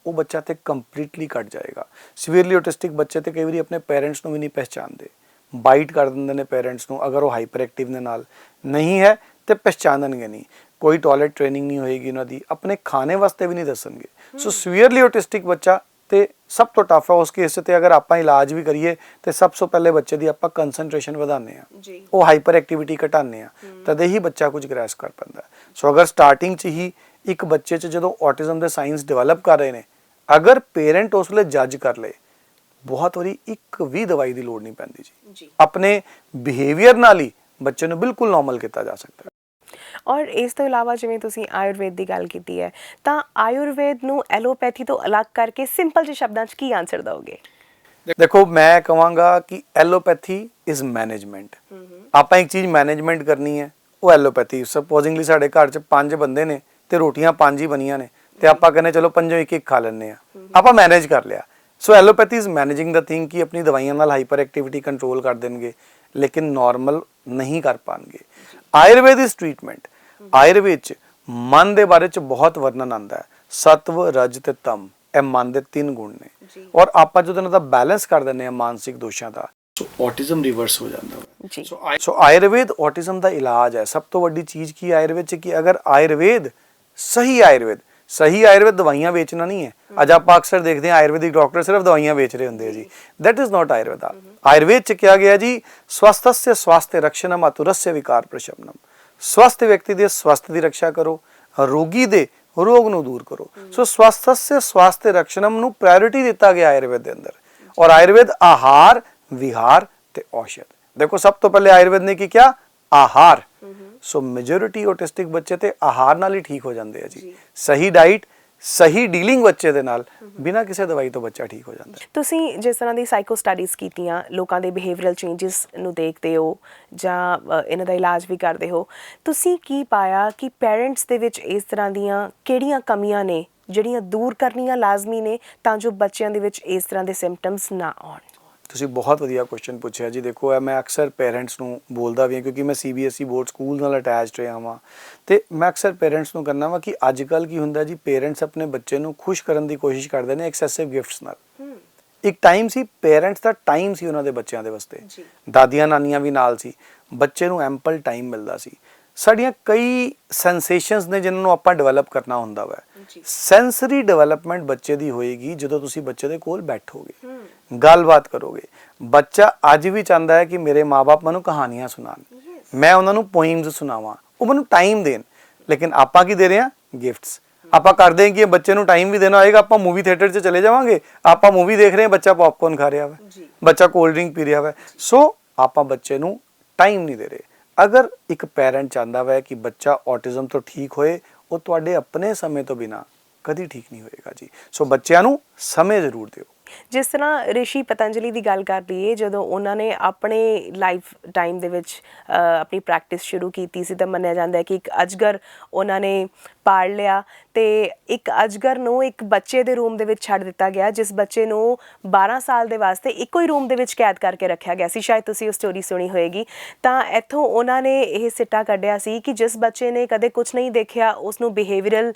ਉਹ ਬੱਚਾ ਤੇ ਕੰਪਲੀਟਲੀ ਕੱਟ ਜਾਏਗਾ। ਸੀਵੀਅਰਲੀ ਔਟਿਸਟਿਕ ਬੱਚੇ ਤੇ ਕਈ ਵਾਰੀ ਆਪਣੇ ਪੇਰੈਂਟਸ ਨੂੰ ਵੀ ਨਹੀਂ ਪਹਿਚਾਨਦੇ, ਬਾਈਟ ਕਰ ਦਿੰਦੇ ਨੇ ਪੇਰੈਂਟਸ ਨੂੰ ਅਗਰ ਉਹ ਹਾਈਪਰ ਐਕਟਿਵ ਦੇ ਨਾਲ ਨਹੀਂ ਹੈ ਤੇ ਪਛਾਣਨਗੇ ਨਹੀਂ, ਕੋਈ ਟਾਇਲਟ ਟ੍ਰੇਨਿੰਗ ਨਹੀਂ ਹੋਏਗੀ ਉਹਨਾਂ ਦੀ, ਆਪਣੇ ਖਾਣੇ ਵਾਸਤੇ ਵੀ ਨਹੀਂ ਦੱਸਣਗੇ। ਸੋ ਸੀਵੀਅਰਲੀ ਆਟਿਸਟਿਕ ਬੱਚਾ ਤੇ ਸਭ ਤੋਂ ਟਫ ਹੈ ਉਸ ਕੇਸ 'ਚ, ਤੇ ਅਗਰ ਆਪਾਂ ਇਲਾਜ ਵੀ ਕਰੀਏ ਤੇ ਸਭ ਤੋਂ ਪਹਿਲੇ ਬੱਚੇ ਦੀ ਆਪਾਂ ਕੰਸੈਂਟ੍ਰੇਸ਼ਨ ਵਧਾਉਂਦੇ ਆ, ਉਹ ਹਾਈਪਰ ਐਕਟੀਵਿਟੀ ਘਟਾਉਂਦੇ ਆ, ਤਦੇ ਹੀ ਬੱਚਾ ਕੁਝ ਗ੍ਰੈਸ ਕਰ ਪੈਂਦਾ। ਸੋ ਅਗਰ ਸਟਾਰਟਿੰਗ 'ਚ ਹੀ ਇੱਕ ਬੱਚੇ 'ਚ ਜਦੋਂ ਆਟਿਜ਼ਮ ਦੇ ਸਾਈਨਸ ਡਿਵੈਲਪ ਕਰ ਰਹੇ ਨੇ, ਅਗਰ ਪੇਰੈਂਟ ਉਸ ਵੇਲੇ ਜੱਜ ਕਰ ਲੇ, ਬਹੁਤ ਵਾਰੀ ਇੱਕ ਵੀ ਦਵਾਈ ਦੀ ਲੋੜ ਨਹੀਂ ਪੈਂਦੀ ਜੀ, ਆਪਣੇ ਬਿਹੇਵੀਅਰ ਨਾਲ ਹੀ ਬੱਚੇ ਨੂੰ ਬਿਲਕੁਲ ਨਾਰਮਲ ਕੀਤਾ ਜਾ ਸਕਦਾ ਹੈ। ਔਰ ਇਸ ਤੋਂ ਇਲਾਵਾ ਜਿਵੇਂ ਤੁਸੀਂ ਆਯੁਰਵੇਦ ਦੀ ਗੱਲ ਕੀਤੀ ਹੈ, ਤਾਂ ਆਯੁਰਵੇਦ ਨੂੰ ਐਲੋਪੈਥੀ ਤੋਂ ਅਲੱਗ ਕਰਕੇ ਸਿੰਪਲ ਜਿਹੇ ਸ਼ਬਦਾਂ 'ਚ ਕੀ ਆਨਸਰ ਦਿਓਗੇ? ਦੇਖੋ ਮੈਂ ਕਹਾਂਗਾ ਕਿ ਐਲੋਪੈਥੀ ਇਜ਼ ਮੈਨੇਜਮੈਂਟ। ਆਪਾਂ ਇੱਕ ਚੀਜ਼ ਮੈਨੇਜਮੈਂਟ ਕਰਨੀ ਹੈ, ਉਹ ਐਲੋਪੈਥੀ। ਸਪੋਜ਼ਿੰਗਲੀ ਸਾਡੇ ਘਰ 'ਚ 5 ਬੰਦੇ ਨੇ ਤੇ ਰੋਟੀਆਂ 5 ਹੀ ਬਣੀਆਂ ਨੇ ਤੇ ਆਪਾਂ ਕਹਿੰਦੇ ਚਲੋ ਪੰਜੋਂ ਇੱਕ ਇੱਕ ਖਾ ਲੈਂਦੇ ਆ, ਆਪਾਂ ਮੈਨੇਜ ਕਰ ਲਿਆ। So allopathy is managing the thing ਕਿ ਆਪਣੀ ਦਵਾਈਆਂ ਨਾਲ ਹਾਈਪਰ ਐਕਟੀਵਿਟੀ ਕੰਟਰੋਲ ਕਰ ਦੇਣਗੇ, ਲੇਕਿਨ ਨਾਰਮਲ ਨਹੀਂ ਕਰ ਪਾਣਗੇ। Ayurveda is treatment. ਆਯੁਰਵੇਦ 'ਚ ਮਨ ਦੇ ਬਾਰੇ 'ਚ ਬਹੁਤ ਵਰਣਨ ਆਉਂਦਾ ਹੈ, ਸਤਵ ਰਜ ਤੇ ਤਮ, ਇਹ ਮਨ ਦੇ 3 ਗੁਣ ਨੇ, ਔਰ ਆਪਾਂ ਜਦੋਂ ਇਹਨਾਂ ਦਾ ਬੈਲੈਂਸ ਕਰ ਦਿੰਦੇ ਆ ਮਾਨਸਿਕ ਦੋਸ਼ਾਂ ਦਾ, ਸੋ ਆਟਿਜ਼ਮ ਰਿਵਰਸ ਹੋ ਜਾਂਦਾ ਹੈ। ਸੋ ਆਯੁਰਵੇਦ ਆਟਿਜ਼ਮ ਦਾ ਇਲਾਜ ਹੈ। ਸਭ ਤੋਂ ਵੱਡੀ ਚੀਜ਼ ਕੀ ਆਯੁਰਵੇਦ 'ਚ ਕਿ ਅਗਰ ਸਹੀ ਆਯੁਰਵੇਦ ਦਵਾਈਆਂ ਵੇਚਣਾ ਨਹੀਂ ਹੈ। ਅੱਜ ਆਪਾਂ ਅਕਸਰ ਦੇਖਦੇ ਹਾਂ ਆਯੁਰਵੈਦਿਕ ਡਾਕਟਰ ਸਿਰਫ ਦਵਾਈਆਂ ਵੇਚ ਰਹੇ ਹੁੰਦੇ ਆ ਜੀ, that is not Ayurveda. Ayurveda 'ਚ ਕਿਹਾ ਗਿਆ ਜੀ ਸਵਸਥस्य स्वास्थ्य रक्षणम आतुरस्य विकार प्रशमनम। स्वस्थ व्यक्ति ਦੇ ਸਵਸਥ ਦੀ ਰੱਖਿਆ ਕਰੋ, ਰੋਗੀ ਦੇ ਰੋਗ ਨੂੰ ਦੂਰ ਕਰੋ। ਸੋ ਸਵਸਥस्य स्वास्थ्य रक्षणम ਨੂੰ ਪ੍ਰਾਇੋਰਿਟੀ ਦਿੱਤਾ ਗਿਆ ਆਯੁਰਵੇਦ ਦੇ ਅੰਦਰ। ਔਰ ਆਯੁਰਵੇਦ ਆਹਾਰ, ਵਿਹਾਰ ਤੇ ਔਸ਼ਧ। ਦੇਖੋ ਸਭ ਤੋਂ ਪਹਿਲੇ ਆਯੁਰਵੇਦ ਨੇ ਕੀ ਕਿਹਾ? ਆਹਾਰ। ਸੋ ਮੈਜੋਰਿਟੀ ਆਟਿਸਟਿਕ ਬੱਚੇ ਤੇ ਆਹਾਰ ਨਾਲ ਹੀ ਠੀਕ ਹੋ ਜਾਂਦੇ ਆ ਜੀ। ਸਹੀ ਡਾਈਟ, ਸਹੀ ਡੀਲਿੰਗ ਬੱਚੇ ਦੇ ਨਾਲ, ਬਿਨਾਂ ਕਿਸੇ ਦਵਾਈ ਤੋਂ ਬੱਚਾ ਠੀਕ ਹੋ ਜਾਂਦਾ। ਤੁਸੀਂ ਜਿਸ ਤਰ੍ਹਾਂ ਦੀ ਸਾਈਕੋ ਸਟੱਡੀਜ਼ ਕੀਤੀਆਂ, ਲੋਕਾਂ ਦੇ ਬਿਹੇਵੀਅਰਲ ਚੇਂਜਸ ਨੂੰ ਦੇਖਦੇ ਹੋ ਜਾਂ ਇਹਨਾਂ ਦਾ ਇਲਾਜ ਵੀ ਕਰਦੇ ਹੋ, ਤੁਸੀਂ ਕੀ ਪਾਇਆ ਕਿ ਪੇਰੈਂਟਸ ਦੇ ਵਿੱਚ ਇਸ ਤਰ੍ਹਾਂ ਦੀਆਂ ਕਿਹੜੀਆਂ ਕਮੀਆਂ ਨੇ ਜਿਹੜੀਆਂ ਦੂਰ ਕਰਨੀਆਂ ਲਾਜ਼ਮੀ ਨੇ ਤਾਂ ਜੋ ਬੱਚਿਆਂ ਦੇ ਵਿੱਚ ਇਸ ਤਰ੍ਹਾਂ ਦੇ ਸਿੰਪਟਮਸ ਨਾ ਆਉਣ? ਤੁਸੀਂ ਬਹੁਤ ਵਧੀਆ ਕੁਐਸਚਨ ਪੁੱਛਿਆ ਜੀ। ਦੇਖੋ ਮੈਂ ਅਕਸਰ ਪੇਰੈਂਟਸ ਨੂੰ ਬੋਲਦਾ ਵੀ ਹਾਂ, ਕਿਉਂਕਿ ਮੈਂ CBSE ਬੋਰਡ ਸਕੂਲ ਨਾਲ ਅਟੈਚਡ ਰਿਹਾ ਹਾਂ, ਤੇ ਮੈਂ ਅਕਸਰ ਪੇਰੈਂਟਸ ਨੂੰ ਕਹਿੰਦਾ ਵਾਂ ਕਿ ਅੱਜ ਕੱਲ੍ਹ ਕੀ ਹੁੰਦਾ ਜੀ, ਪੇਰੈਂਟਸ ਆਪਣੇ ਬੱਚੇ ਨੂੰ ਖੁਸ਼ ਕਰਨ ਦੀ ਕੋਸ਼ਿਸ਼ ਕਰਦੇ ਨੇ ਐਕਸੈਸਿਵ ਗਿਫਟਸ ਨਾਲ। ਇੱਕ ਟਾਈਮ ਸੀ ਪੇਰੈਂਟਸ ਦਾ ਟਾਈਮ ਸੀ ਉਹਨਾਂ ਦੇ ਬੱਚਿਆਂ ਦੇ ਵਾਸਤੇ, ਦਾਦੀਆਂ ਨਾਨੀਆਂ ਵੀ ਨਾਲ ਸੀ, ਬੱਚੇ ਨੂੰ ਐਂਪਲ ਟਾਈਮ ਮਿਲਦਾ ਸੀ। ਸਾਡੀਆਂ ਕਈ ਸੈਂਸੇਸ਼ਨਸ ਨੇ ਜਿਨ੍ਹਾਂ ਨੂੰ ਆਪਾਂ ਡਿਵੈਲਪ ਕਰਨਾ ਹੁੰਦਾ ਵਾ। ਸੈਂਸਰੀ ਡਿਵੈਲਪਮੈਂਟ ਬੱਚੇ ਦੀ ਹੋਏਗੀ ਜਦੋਂ ਤੁਸੀਂ ਬੱਚੇ ਦੇ ਕੋਲ ਬੈਠੋਗੇ, ਗੱਲਬਾਤ ਕਰੋਗੇ। ਬੱਚਾ ਅੱਜ ਵੀ ਚਾਹੁੰਦਾ ਹੈ ਕਿ ਮੇਰੇ ਮਾਪੇ ਮੈਨੂੰ ਕਹਾਣੀਆਂ ਸੁਣਾਉਣ, ਮੈਂ ਉਹਨਾਂ ਨੂੰ ਪੋਇਮਸ ਸੁਣਾਵਾਂ, ਉਹ ਮੈਨੂੰ ਟਾਈਮ ਦੇਣ। ਲੇਕਿਨ ਆਪਾਂ ਕੀ ਦੇ ਰਹੇ ਹਾਂ? ਗਿਫਟਸ। ਆਪਾਂ ਕਰਦੇ ਹਾਂ ਕਿ ਬੱਚੇ ਨੂੰ ਟਾਈਮ ਵੀ ਦੇਣਾ ਹੋਏਗਾ, ਆਪਾਂ ਮੂਵੀ ਥੀਏਟਰ 'ਚ ਚਲੇ ਜਾਵਾਂਗੇ, ਆਪਾਂ ਮੂਵੀ ਦੇਖ ਰਹੇ ਹਾਂ, ਬੱਚਾ ਪੌਪਕੌਰਨ ਖਾ ਰਿਹਾ ਵਾ, ਬੱਚਾ ਕੋਲਡ ਡਰਿੰਕ ਪੀ ਰਿਹਾ ਵਾ। ਸੋ ਆਪਾਂ ਬੱਚੇ ਨੂੰ ਟਾਈਮ ਨਹੀਂ ਦੇ ਰਹੇ। ਅਗਰ ਇੱਕ ਪੈਰੈਂਟ ਚਾਹੁੰਦਾ ਵਾ ਕਿ ਬੱਚਾ ਆਟਿਜ਼ਮ ਤੋਂ ਠੀਕ ਹੋਏ, ਉਹ ਤੁਹਾਡੇ ਆਪਣੇ ਸਮੇਂ ਤੋਂ ਬਿਨਾ ਕਦੀ ਠੀਕ ਨਹੀਂ ਹੋਏਗਾ ਜੀ। ਸੋ ਬੱਚਿਆਂ ਨੂੰ ਸਮੇਂ ਜ਼ਰੂਰ ਦਿਓ। ਜਿਸ ਤਰ੍ਹਾਂ ਰਿਸ਼ੀ ਪਤੰਜਲੀ ਦੀ ਗੱਲ ਕਰ ਲਈਏ, ਜਦੋਂ ਉਹਨਾਂ ਨੇ ਆਪਣੇ ਲਾਈਫ ਟਾਈਮ ਦੇ ਵਿੱਚ ਆਪਣੀ ਪ੍ਰੈਕਟਿਸ ਸ਼ੁਰੂ ਕੀਤੀ ਸੀ, ਤਾਂ ਮੰਨਿਆ ਜਾਂਦਾ ਹੈ ਕਿ ਇੱਕ ਅਜਗਰ ਉਹਨਾਂ ਨੇ ਪਾਲ ਲਿਆ ਤੇ ਇੱਕ ਅਜਗਰ ਨੂੰ ਇੱਕ ਬੱਚੇ ਦੇ ਰੂਮ ਦੇ ਵਿੱਚ ਛੱਡ ਦਿੱਤਾ ਗਿਆ, ਜਿਸ ਬੱਚੇ ਨੂੰ 12 ਸਾਲ ਦੇ ਵਾਸਤੇ ਇੱਕੋ ਹੀ ਰੂਮ ਦੇ ਵਿੱਚ ਕੈਦ ਕਰਕੇ ਰੱਖਿਆ ਗਿਆ ਸੀ। ਸ਼ਾਇਦ ਤੁਸੀਂ ਉਹ ਸਟੋਰੀ ਸੁਣੀ ਹੋਏਗੀ। ਤਾਂ ਇੱਥੋਂ ਉਹਨਾਂ ਨੇ ਇਹ ਸਿੱਟਾ ਕੱਢਿਆ ਸੀ ਕਿ ਜਿਸ ਬੱਚੇ ਨੇ ਕਦੇ ਕੁਝ ਨਹੀਂ ਦੇਖਿਆ, ਉਸਨੂੰ ਬਿਹੇਵੀਅਰਲ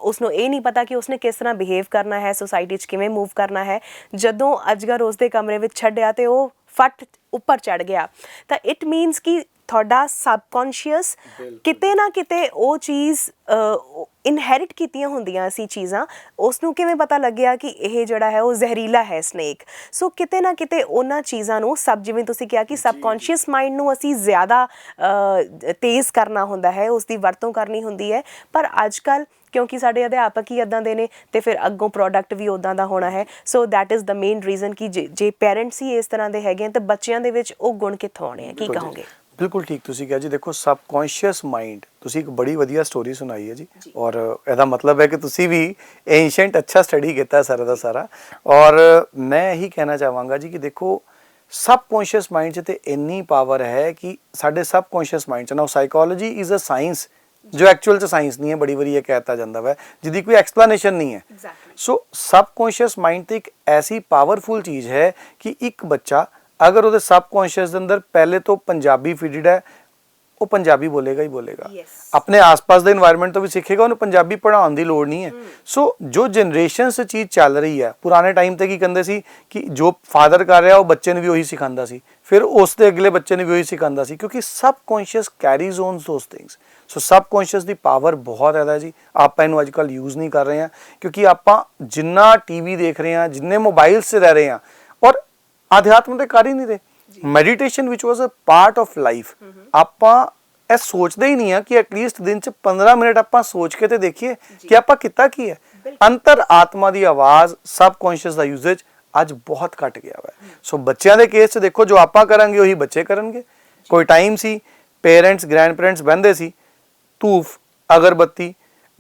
ਉਸਨੂੰ ਇਹ ਨਹੀਂ ਪਤਾ ਕਿ ਉਸਨੇ ਕਿਸ ਤਰ੍ਹਾਂ ਬਿਹੇਵ ਕਰਨਾ ਹੈ, ਸੁਸਾਇਟੀ 'ਚ ਕਿਵੇਂ ਮੂਵ ਕਰਨਾ ਹੈ, ਜਦੋਂ ਅਜਗਰ ਉਸਦੇ ਕਮਰੇ ਵਿੱਚ ਛੱਡਿਆ ਤੇ ਉਹ ਫਟ ਉੱਪਰ ਚੜ ਗਿਆ। ਤਾਂ ਇਟ ਮੀਨਸ ਕਿ ਤੁਹਾਡਾ ਸਬਕੌਂਸ਼ੀਅਸ ਕਿਤੇ ਨਾ ਕਿਤੇ ਉਹ ਚੀਜ਼ ਇਨਹੈਰਿਟ ਕੀਤੀਆਂ ਹੁੰਦੀਆਂ ਸੀ ਚੀਜ਼ਾਂ, ਉਸ ਨੂੰ ਕਿਵੇਂ ਪਤਾ ਲੱਗਿਆ ਕਿ ਇਹ ਜਿਹੜਾ ਹੈ ਉਹ ਜ਼ਹਿਰੀਲਾ ਹੈ ਸਨੇਕ। ਸੋ ਕਿਤੇ ਨਾ ਕਿਤੇ ਉਹਨਾਂ ਚੀਜ਼ਾਂ ਨੂੰ ਜਿਵੇਂ ਤੁਸੀਂ ਕਿਹਾ ਕਿ ਸਬਕੌਂਸ਼ੀਅਸ ਮਾਈਂਡ ਨੂੰ ਅਸੀਂ ਜ਼ਿਆਦਾ ਤੇਜ਼ ਕਰਨਾ ਹੁੰਦਾ ਹੈ, ਉਸ ਦੀ ਵਰਤੋਂ ਕਰਨੀ ਹੁੰਦੀ ਹੈ। ਪਰ ਅੱਜ ਕੱਲ੍ਹ ਕਿਉਂਕਿ ਸਾਡੇ ਅਧਿਆਪਕ ਹੀ ਇੱਦਾਂ ਦੇ ਨੇ ਤੇ ਫਿਰ ਅੱਗੋਂ ਪ੍ਰੋਡਕਟ ਵੀ ਉੱਦਾਂ ਦਾ ਹੋਣਾ ਹੈ। So that is the main reason ਕਿ ਜੇ ਪੇਰੈਂਟਸ ਹੀ ਇਸ ਤਰ੍ਹਾਂ ਦੇ ਹੈਗੇ ਤਾਂ ਬੱਚਿਆਂ ਦੇ ਵਿੱਚ ਉਹ ਗੁਣ ਕਿੱਥੋਂ ਆਉਣੇ ਆ? ਕੀ ਕਹੋਗੇ? ਬਿਲਕੁਲ ਠੀਕ ਤੁਸੀਂ ਕਿਹਾ ਜੀ। ਦੇਖੋ ਸਬਕੌਂਸ਼ੀਅਸ ਮਾਈਂਡ, ਤੁਸੀਂ ਇੱਕ ਬੜੀ ਵਧੀਆ ਸਟੋਰੀ ਸੁਣਾਈ ਹੈ ਜੀ, ਔਰ ਇਹਦਾ ਮਤਲਬ ਹੈ ਕਿ ਤੁਸੀਂ ਵੀ ਐਂਸ਼ੀਐਂਟ ਅੱਛਾ ਸਟੱਡੀ ਕੀਤਾ ਸਾਰਾ ਦਾ ਸਾਰਾ। ਔਰ ਮੈਂ ਇਹੀ ਕਹਿਣਾ ਚਾਹਾਂਗਾ ਜੀ ਕਿ ਦੇਖੋ ਸਬਕੌਂਸ਼ੀਅਸ ਮਾਈਂਡ 'ਚ ਤੇ ਇੰਨੀ ਪਾਵਰ ਹੈ ਕਿ ਸਾਡੇ ਸਬਕੌਂਸ਼ੀਅਸ ਮਾਈਂਡ 'ਚ ਨਾ, ਸਾਈਕੋਲੋਜੀ ਇਜ਼ ਅ ਸਾਇੰਸ ਜੋ ਐਕਚੁਅਲ 'ਚ ਸਾਇੰਸ ਨਹੀਂ ਹੈ, ਬੜੀ ਵਾਰੀ ਇਹ ਕਹਿਤਾ ਜਾਂਦਾ ਵਾ, ਜਿਹਦੀ ਕੋਈ ਐਕਸਪਲੇਨੇਸ਼ਨ ਨਹੀਂ ਹੈ। ਸੋ ਸਬਕੌਂਸ਼ੀਅਸ ਮਾਈਂਡ ਤੇ ਇੱਕ ਐਸੀ ਪਾਵਰਫੁਲ ਚੀਜ਼ ਹੈ ਕਿ ਇੱਕ ਬੱਚਾ ਅਗਰ ਉਹਦੇ ਸਬਕੌਂਸ਼ੀਅਸ ਦੇ ਅੰਦਰ ਪਹਿਲੇ ਤੋਂ ਪੰਜਾਬੀ ਫੀਡਡ ਹੈ, ਉਹ ਪੰਜਾਬੀ ਬੋਲੇਗਾ ਹੀ ਬੋਲੇਗਾ। ਆਪਣੇ ਆਸ-ਪਾਸ ਦੇ এনवायरमेंट ਤੋਂ ਵੀ ਸਿੱਖੇਗਾ, ਉਹਨੂੰ ਪੰਜਾਬੀ ਪੜ੍ਹਾਉਣ ਦੀ ਲੋੜ ਨਹੀਂ ਹੈ। ਸੋ ਜੋ ਜਨਰੇਸ਼ਨਸ ਚੀਜ਼ ਚੱਲ ਰਹੀ ਹੈ, ਪੁਰਾਣੇ ਟਾਈਮ ਤੇ ਕੀ ਕਹਿੰਦੇ ਸੀ ਕਿ ਜੋ ਫਾਦਰ ਕਰ ਰਿਹਾ ਉਹ ਬੱਚੇ ਨੂੰ ਵੀ ਉਹੀ ਸਿਖਾਉਂਦਾ ਸੀ, ਫਿਰ ਉਸ ਦੇ ਅਗਲੇ ਬੱਚੇ ਨੂੰ ਵੀ ਉਹੀ ਸਿਖਾਉਂਦਾ ਸੀ, ਕਿਉਂਕਿ subconscious carries on ਦੋਸ things. So subconscious the power ਬਹੁਤ ਜ਼ਿਆਦਾ ਜੀ। ਆਪਾਂ ਇਹਨੂੰ ਅੱਜ ਕੱਲ੍ਹ ਯੂਜ਼ ਨਹੀਂ ਕਰ ਰਹੇ ਹਾਂ, ਕਿਉਂਕਿ ਆਪਾਂ ਜਿੰਨਾ ਟੀਵੀ ਦੇਖ ਰਹੇ ਹਾਂ, ਜਿੰਨੇ ਮੋਬਾਈਲਸ 'ਚ ਰਹਿ ਰਹੇ ਹਾਂ, ਔਰ ਅਧਿਆਤਮ ਤੇ ਕਰ ਹੀ ਨਹੀਂ ਰਹੇ। ਮੈਡੀਟੇਸ਼ਨ ਵਿਚ was a part of life. ਆਪਾਂ ਇਹ ਸੋਚਦੇ ਹੀ ਨਹੀਂ ਆ ਕਿ ਐਟਲੀਸਟ ਦਿਨ 'ਚ 15 ਮਿੰਟ ਆਪਾਂ ਸੋਚ ਕੇ ਤੇ ਦੇਖੀਏ ਕਿ ਆਪਾਂ ਕੀਤਾ ਕੀ ਹੈ। ਅੰਤਰ ਆਤਮਾ ਦੀ ਆਵਾਜ਼, ਸਬਕੌਂਸ਼ੀਅਸ ਦਾ ਯੂਜ਼ੇਜ ਅੱਜ ਬਹੁਤ ਘਟ ਗਿਆ ਵਾ। ਸੋ ਬੱਚਿਆਂ ਦੇ ਕੇਸ 'ਚ ਦੇਖੋ, ਜੋ ਆਪਾਂ ਕਰਾਂਗੇ ਉਹੀ ਬੱਚੇ ਕਰਨਗੇ। ਕੋਈ ਟਾਈਮ ਸੀ ਪੇਰੈਂਟਸ ਗ੍ਰੈਂਡ ਪੇਰੈਂਟਸ ਬਹਿੰਦੇ ਸੀ, ਧੂਫ, ਅਗਰਬੱਤੀ,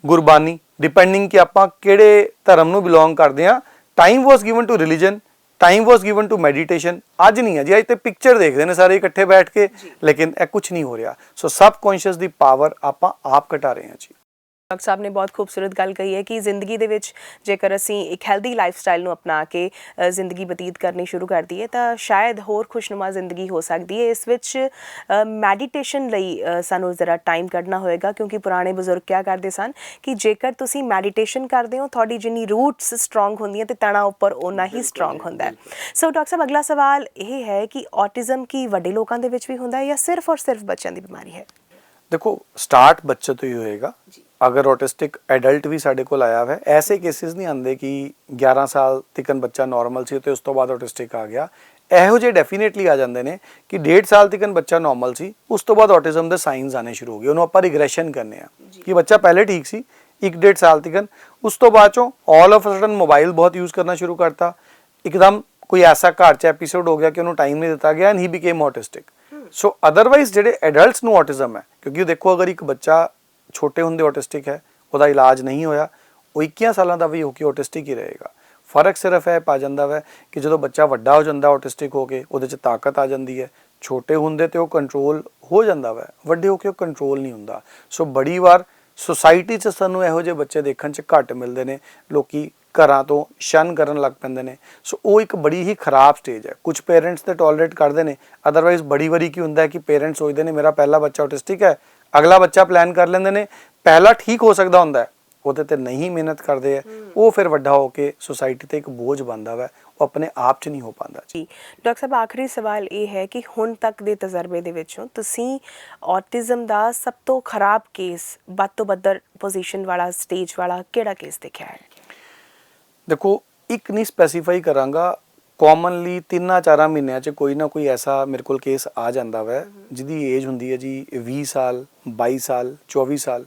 ਗੁਰਬਾਨੀ, ਡਿਪੈਂਡਿੰਗ ਕਿ ਆਪਾਂ ਕਿਹੜੇ ਧਰਮ ਨੂੰ ਬਿਲੋਂਗ ਕਰਦੇ ਹਾਂ, time was given to religion, time was given to meditation. ਅੱਜ ਨਹੀਂ ਹੈ ਜੀ, ਅੱਜ ਤੇ ਪਿਕਚਰ ਦੇਖਦੇ ਨੇ ਸਾਰੇ ਇਕੱਠੇ ਬੈਠ ਕੇ, ਲੇਕਿਨ ਇਹ ਕੁਝ ਨਹੀਂ ਹੋ ਰਿਹਾ। ਸੋ ਸਬਕੌਂਸ਼ੀਅਸ ਦੀ ਪਾਵਰ ਆਪਾਂ ਆਪ ਘਟਾ ਰਹੇ ਹਾਂ ਜੀ। ਡਾਕਟਰ ਸਾਹਿਬ ਨੇ ਬਹੁਤ ਖੂਬਸੂਰਤ ਗੱਲ ਕਹੀ ਹੈ ਕਿ ਜ਼ਿੰਦਗੀ ਦੇ ਵਿੱਚ ਜੇਕਰ ਅਸੀਂ ਇੱਕ ਹੈਲਦੀ ਲਾਈਫ ਸਟਾਈਲ ਨੂੰ ਅਪਣਾ ਕੇ ਜ਼ਿੰਦਗੀ ਬਤੀਤ ਕਰਨੀ ਸ਼ੁਰੂ ਕਰ ਦਈਏ ਤਾਂ ਸ਼ਾਇਦ ਹੋਰ ਖੁਸ਼ਨੁਮਾ ਜ਼ਿੰਦਗੀ ਹੋ ਸਕਦੀ ਹੈ। ਇਸ ਵਿੱਚ ਮੈਡੀਟੇਸ਼ਨ ਲਈ ਸਾਨੂੰ ਜ਼ਰਾ ਟਾਈਮ ਕੱਢਣਾ ਹੋਏਗਾ, ਕਿਉਂਕਿ ਪੁਰਾਣੇ ਬਜ਼ੁਰਗ ਕਿਹਾ ਕਰਦੇ ਸਨ ਕਿ ਜੇਕਰ ਤੁਸੀਂ ਮੈਡੀਟੇਸ਼ਨ ਕਰਦੇ ਹੋ, ਤੁਹਾਡੀ ਜਿੰਨੀ ਰੂਟਸ ਸਟਰੋਂਗ ਹੁੰਦੀਆਂ ਤੇ ਤਣਾ ਉੱਪਰ ਓਨਾ ਹੀ ਸਟਰੋਂਗ ਹੁੰਦਾ ਹੈ। ਸੋ ਡਾਕਟਰ ਸਾਹਿਬ, ਅਗਲਾ ਸਵਾਲ ਇਹ ਹੈ ਕਿ ਔਟਿਜ਼ਮ ਕੀ ਵੱਡੇ ਲੋਕਾਂ ਦੇ ਵਿੱਚ ਵੀ ਹੁੰਦਾ ਹੈ ਜਾਂ ਸਿਰਫ ਔਰ ਸਿਰਫ ਬੱਚਿਆਂ ਦੀ ਬਿਮਾਰੀ ਹੈ? ਦੇਖੋ, ਸਟਾਰਟ ਬੱਚੇ ਤੋਂ ਹੀ ਹੋਏਗਾ। ਅਗਰ ਆਟਿਸਟਿਕ ਐਡਲਟ ਵੀ ਸਾਡੇ ਕੋਲ ਆਇਆ ਹੈ, ਐਸੇ ਕੇਸਿਸ ਨਹੀਂ ਆਉਂਦੇ ਕਿ 11 ਸਾਲ ਤੱਕ ਬੱਚਾ ਨਾਰਮਲ ਸੀ ਤੇ ਉਸ ਤੋਂ ਬਾਅਦ ਆਟਿਸਟਿਕ ਆ ਗਿਆ। ਇਹੋ ਜਿਹੇ ਡੈਫੀਨੇਟਲੀ ਆ ਜਾਂਦੇ ਨੇ ਕਿ 1.5 ਸਾਲ ਤੱਕ ਬੱਚਾ ਨਾਰਮਲ ਸੀ, ਉਸ ਤੋਂ ਬਾਅਦ ਆਟਿਜ਼ਮ ਦੇ ਸਾਈਨਸ ਆਣੇ ਸ਼ੁਰੂ ਹੋ ਗਏ। ਉਹਨੂੰ ਆਪਾਂ ਰਿਗਰੈਸ਼ਨ ਕਹਿੰਦੇ ਆ ਕਿ ਬੱਚਾ ਪਹਿਲੇ ਠੀਕ ਸੀ 1.5 ਸਾਲ ਤੱਕ, ਉਸ ਤੋਂ ਬਾਅਦ ਚੋਂ all of a sudden mobile ਬਹੁਤ ਯੂਜ਼ ਕਰਨਾ ਸ਼ੁਰੂ ਕਰਤਾ, ਇੱਕਦਮ ਕੋਈ ਐਸਾ ਘਰ 'ਚ ਐਪੀਸੋਡ ਹੋ ਗਿਆ ਕਿ ਉਹਨੂੰ ਟਾਈਮ ਨਹੀਂ ਦਿੱਤਾ ਗਿਆ and he became autistic. So otherwise ਜਿਹੜੇ ਐਡਲਟਸ ਨੂੰ ਆਟਿਜ਼ਮ ਹੈ, ਕਿਉਂਕਿ ਦੇਖੋ ਅਗਰ ਇੱਕ ਬੱਚਾ ਛੋਟੇ ਹੁੰਦੇ ਆਟਿਸਟਿਕ ਹੈ, ਉਹਦਾ ਇਲਾਜ ਨਹੀਂ ਹੋਇਆ, ਉਹ 21 ਸਾਲਾਂ ਦਾ ਵੀ ਹੋ ਕੇ ਆਟਿਸਟਿਕ ਹੀ ਰਹੇਗਾ। ਫਰਕ ਸਿਰਫ ਇਹ ਪਾ ਜਾਂਦਾ ਵੈ ਕਿ ਜਦੋਂ ਬੱਚਾ ਵੱਡਾ ਹੋ ਜਾਂਦਾ ਆਟਿਸਟਿਕ ਹੋ ਕੇ, ਉਹਦੇ 'ਚ ਤਾਕਤ ਆ ਜਾਂਦੀ ਹੈ। ਛੋਟੇ ਹੁੰਦੇ ਤੇ ਉਹ ਕੰਟਰੋਲ ਹੋ ਜਾਂਦਾ ਵੈ, ਵੱਡੇ ਹੋ ਕੇ ਉਹ ਕੰਟਰੋਲ ਨਹੀਂ ਹੁੰਦਾ। ਸੋ ਬੜੀ ਵਾਰ ਸੁਸਾਇਟੀ 'ਚ ਸਾਨੂੰ ਇਹੋ ਜਿਹੇ ਬੱਚੇ ਦੇਖਣ 'ਚ ਘੱਟ ਮਿਲਦੇ ਨੇ, ਲੋਕੀ ਘਰਾਂ ਤੋਂ ਸ਼ਨ ਕਰਨ ਲੱਗ ਪੈਂਦੇ ਨੇ। ਸੋ ਉਹ ਇੱਕ ਬੜੀ ਹੀ ਖਰਾਬ ਸਟੇਜ ਹੈ। ਕੁਝ ਪੇਰੈਂਟਸ ਤੇ ਟੋਲਰੇਟ ਕਰਦੇ ਨੇ, ਅਦਰਵਾਈਜ਼ ਬੜੀ ਵਾਰੀ ਕੀ ਹੁੰਦਾ ਹੈ ਕਿ ਪੇਰੈਂਟਸ ਸੋਚਦੇ ਨੇ ਮੇਰਾ ਪਹਿਲਾ ਬੱਚਾ ਆਟਿਸਟਿਕ ਹੈ, ਅਗਲਾ ਬੱਚਾ ਪਲਾਨ ਕਰ ਲੈਂਦੇ ਨੇ, ਪਹਿਲਾ ਠੀਕ ਹੋ ਸਕਦਾ ਹੁੰਦਾ, ਉਹਦੇ ਤੇ ਨਹੀਂ ਮਿਹਨਤ ਕਰਦੇ ਹੈ, ਉਹ ਫਿਰ ਵੱਡਾ ਹੋ ਕੇ ਸੁਸਾਇਟੀ ਤੇ ਇੱਕ ਬੋਝ ਬਣਦਾ ਵਾ, ਉਹ ਆਪਣੇ ਆਪ 'ਚ ਨਹੀਂ ਹੋ ਪਾਉਂਦਾ ਜੀ। ਡਾਕਟਰ ਸਾਹਿਬ, ਆਖਰੀ ਸਵਾਲ ਇਹ ਹੈ ਕਿ ਹੁਣ ਤੱਕ ਦੇ ਤਜਰਬੇ ਦੇ ਵਿੱਚੋਂ ਤੁਸੀਂ ਔਟਿਜ਼ਮ ਦਾ ਸਭ ਤੋਂ ਖਰਾਬ ਕੇਸ, ਵੱਧ ਤੋਂ ਬੱਦਰ ਪੋਜੀਸ਼ਨ ਵਾਲਾ, ਸਟੇਜ ਵਾਲਾ ਕਿਹੜਾ ਕੇਸ ਦੇਖਿਆ ਹੈ? ਦੇਖੋ, ਇੱਕ ਨਹੀਂ ਸਪੈਸੀਫਾਈ ਕਰਾਂਗਾ, ਕਾਮਨਲੀ 3-4 ਮਹੀਨਿਆਂ 'ਚ ਕੋਈ ਨਾ ਕੋਈ ਐਸਾ ਮੇਰੇ ਕੋਲ ਕੇਸ ਆ ਜਾਂਦਾ ਵੈ ਜਿਹਦੀ ਏਜ ਹੁੰਦੀ ਹੈ ਜੀ 20 ਸਾਲ, 22 ਸਾਲ, 24 ਸਾਲ,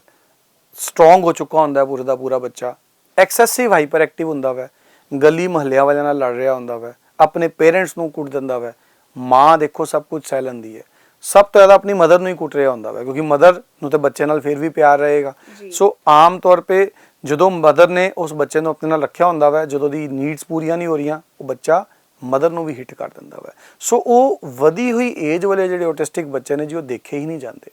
ਸਟਰੋਂਗ ਹੋ ਚੁੱਕਾ ਹੁੰਦਾ ਪੂਰਾ ਦਾ ਪੂਰਾ ਬੱਚਾ, ਐਕਸੈਸਿਵ ਹਾਈਪਰ ਐਕਟਿਵ ਹੁੰਦਾ ਵੈ, ਗਲੀ ਮਹੱਲਿਆਂ ਵਾਲਿਆਂ ਨਾਲ ਲੜ ਰਿਹਾ ਹੁੰਦਾ ਵੈ, ਆਪਣੇ ਪੇਰੈਂਟਸ ਨੂੰ ਕੁੱਟ ਦਿੰਦਾ ਵੈ। ਮਾਂ ਦੇਖੋ ਸਭ ਕੁਝ ਸਹਿ ਲੈਂਦੀ ਹੈ, ਸਭ ਤੋਂ ਜ਼ਿਆਦਾ ਆਪਣੀ ਮਦਰ ਨੂੰ ਹੀ ਕੁੱਟ ਰਿਹਾ ਹੁੰਦਾ ਵੈ, ਕਿਉਂਕਿ ਮਦਰ ਨੂੰ ਤੇ ਬੱਚੇ ਨਾਲ ਫਿਰ ਵੀ ਪਿਆਰ ਰਹੇਗਾ। ਸੋ ਆਮ ਤੌਰ 'ਤੇ ਜਦੋਂ ਮਦਰ ਨੇ ਉਸ ਬੱਚੇ ਨੂੰ ਆਪਣੇ ਨਾਲ ਰੱਖਿਆ ਹੁੰਦਾ ਵੈ, ਜਦੋਂ ਦੀ ਨੀਡਸ ਪੂਰੀਆਂ ਨਹੀਂ ਹੋ ਰਹੀਆਂ, ਉਹ ਬੱਚਾ ਮਦਰ ਨੂੰ ਵੀ ਹਿੱਟ ਕਰ ਦਿੰਦਾ ਵੈ। ਸੋ ਉਹ ਵਧੀ ਹੋਈ ਏਜ ਵਾਲੇ ਜਿਹੜੇ ਆਟਿਸਟਿਕ ਬੱਚੇ ਨੇ ਜੀ, ਉਹ ਦੇਖੇ ਹੀ ਨਹੀਂ ਜਾਂਦੇ।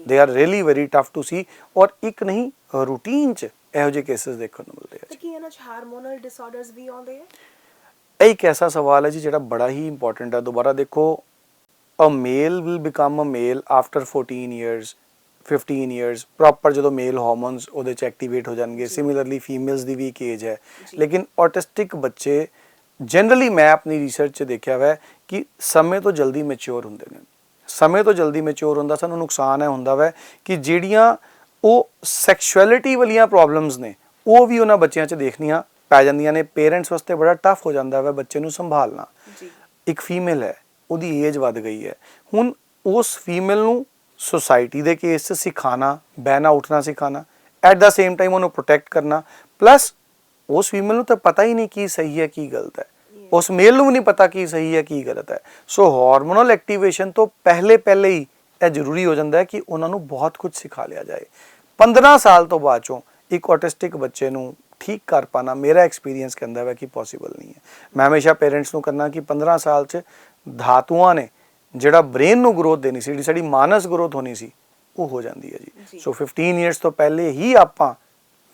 They are really very tough to see, ਔਰ ਇੱਕ ਨਹੀਂ ਰੂਟੀਨ 'ਚ ਇਹੋ ਜਿਹੇ ਕੇਸਿਸ ਦੇਖਣ ਨੂੰ ਮਿਲਦੇ ਆ। ਕੀ ਇਹਨਾਂ 'ਚ ਹਾਰਮੋਨਲ ਡਿਸਆਰਡਰਸ ਵੀ ਆਉਂਦੇ ਆ? ਇਹ ਇੱਕ ਐਸਾ ਸਵਾਲ ਹੈ ਜੀ ਜਿਹੜਾ ਬੜਾ ਹੀ ਇੰਪੋਰਟੈਂਟ ਹੈ। ਦੁਬਾਰਾ ਦੇਖੋ, a male will become a male after 14 years, 15 years, proper ਜਦੋਂ ਮੇਲ ਹਾਰਮੋਨਸ ਉਹਦੇ 'ਚ ਐਕਟੀਵੇਟ ਹੋ ਜਾਣਗੇ। ਸਿਮਿਲਰਲੀ ਫੀਮੇਲਸ ਦੀ ਵੀ ਇੱਕ ਏਜ ਹੈ, ਲੇਕਿਨ ਆਟਿਸਟਿਕ ਬੱਚੇ ਜਨਰਲੀ ਮੈਂ ਆਪਣੀ ਰਿਸਰਚ 'ਚ ਦੇਖਿਆ ਵੈ ਕਿ ਸਮੇਂ ਤੋਂ ਜਲਦੀ ਮੈਚਿਓਰ ਹੁੰਦੇ ਨੇ। ਸਮੇਂ ਤੋਂ ਜਲਦੀ ਮੈਚਿਓਰ ਹੁੰਦਾ ਸਾਨੂੰ ਨੁਕਸਾਨ ਇਹ ਹੁੰਦਾ ਵੈ ਕਿ ਜਿਹੜੀਆਂ ਉਹ ਸੈਕਸ਼ੁਅਲਿਟੀ ਵਾਲੀਆਂ ਪ੍ਰੋਬਲਮਸ ਨੇ, ਉਹ ਵੀ ਉਹਨਾਂ ਬੱਚਿਆਂ 'ਚ ਦੇਖਣੀਆਂ ਪੈ ਜਾਂਦੀਆਂ ਨੇ। ਪੇਰੈਂਟਸ ਵਾਸਤੇ ਬੜਾ ਟਫ ਹੋ ਜਾਂਦਾ ਵੈ ਬੱਚੇ ਨੂੰ ਸੰਭਾਲਣਾ। ਇੱਕ ਫੀਮੇਲ ਹੈ, ਉਹਦੀ ਏਜ ਵੱਧ ਗਈ ਹੈ, ਹੁਣ ਉਸ ਫੀਮੇਲ ਨੂੰ ਸੋਸਾਇਟੀ ਦੇ ਕੇਸ 'ਚ ਸਿਖਾਣਾ, ਬਹਿਣਾ ਉੱਠਣਾ ਸਿਖਾਣਾ, ਐਟ ਦਾ ਸੇਮ ਟਾਈਮ ਉਹਨੂੰ ਪ੍ਰੋਟੈਕਟ ਕਰਨਾ, ਪਲੱਸ ਉਸ ਫੀਮੇਲ ਨੂੰ ਤਾਂ ਪਤਾ ਹੀ ਨਹੀਂ ਕੀ ਸਹੀ ਹੈ ਕੀ ਗਲਤ ਹੈ, ਉਸ ਮੇਲ ਨੂੰ ਵੀ ਨਹੀਂ ਪਤਾ ਕੀ ਸਹੀ ਹੈ ਕੀ ਗਲਤ ਹੈ। ਸੋ ਹਾਰਮੋਨਲ ਐਕਟੀਵੇਸ਼ਨ ਤੋਂ ਪਹਿਲੇ ਹੀ ਇਹ ਜ਼ਰੂਰੀ ਹੋ ਜਾਂਦਾ ਹੈ ਕਿ ਉਹਨਾਂ ਨੂੰ ਬਹੁਤ ਕੁਝ ਸਿਖਾ ਲਿਆ ਜਾਏ। 15 ਸਾਲ ਤੋਂ ਬਾਅਦ ਚੋਂ ਇੱਕ ਆਟਿਸਟਿਕ ਬੱਚੇ ਨੂੰ ਠੀਕ ਕਰ ਪਾਣਾ, ਮੇਰਾ ਐਕਸਪੀਰੀਅੰਸ ਕਹਿੰਦਾ ਹੈ ਕਿ ਪੋਸੀਬਲ ਨਹੀਂ ਹੈ। ਮੈਂ ਹਮੇਸ਼ਾ ਪੇਰੈਂਟਸ ਨੂੰ ਕਹਿੰਦਾ ਕਿ 15 ਸਾਲ 'ਚ ਧਾਤੂਆਂ ਨੇ ਜਿਹੜਾ ਬ੍ਰੇਨ ਨੂੰ ਗਰੋਥ ਦੇਣੀ ਸੀ, ਜਿਹੜੀ ਸਾਡੀ ਮਾਨਸ ਗਰੋਥ ਹੋਣੀ ਸੀ, ਉਹ ਹੋ ਜਾਂਦੀ ਹੈ ਜੀ। ਸੋ 15 ਇਅਰਸ ਤੋਂ ਪਹਿਲੇ ਹੀ ਆਪਾਂ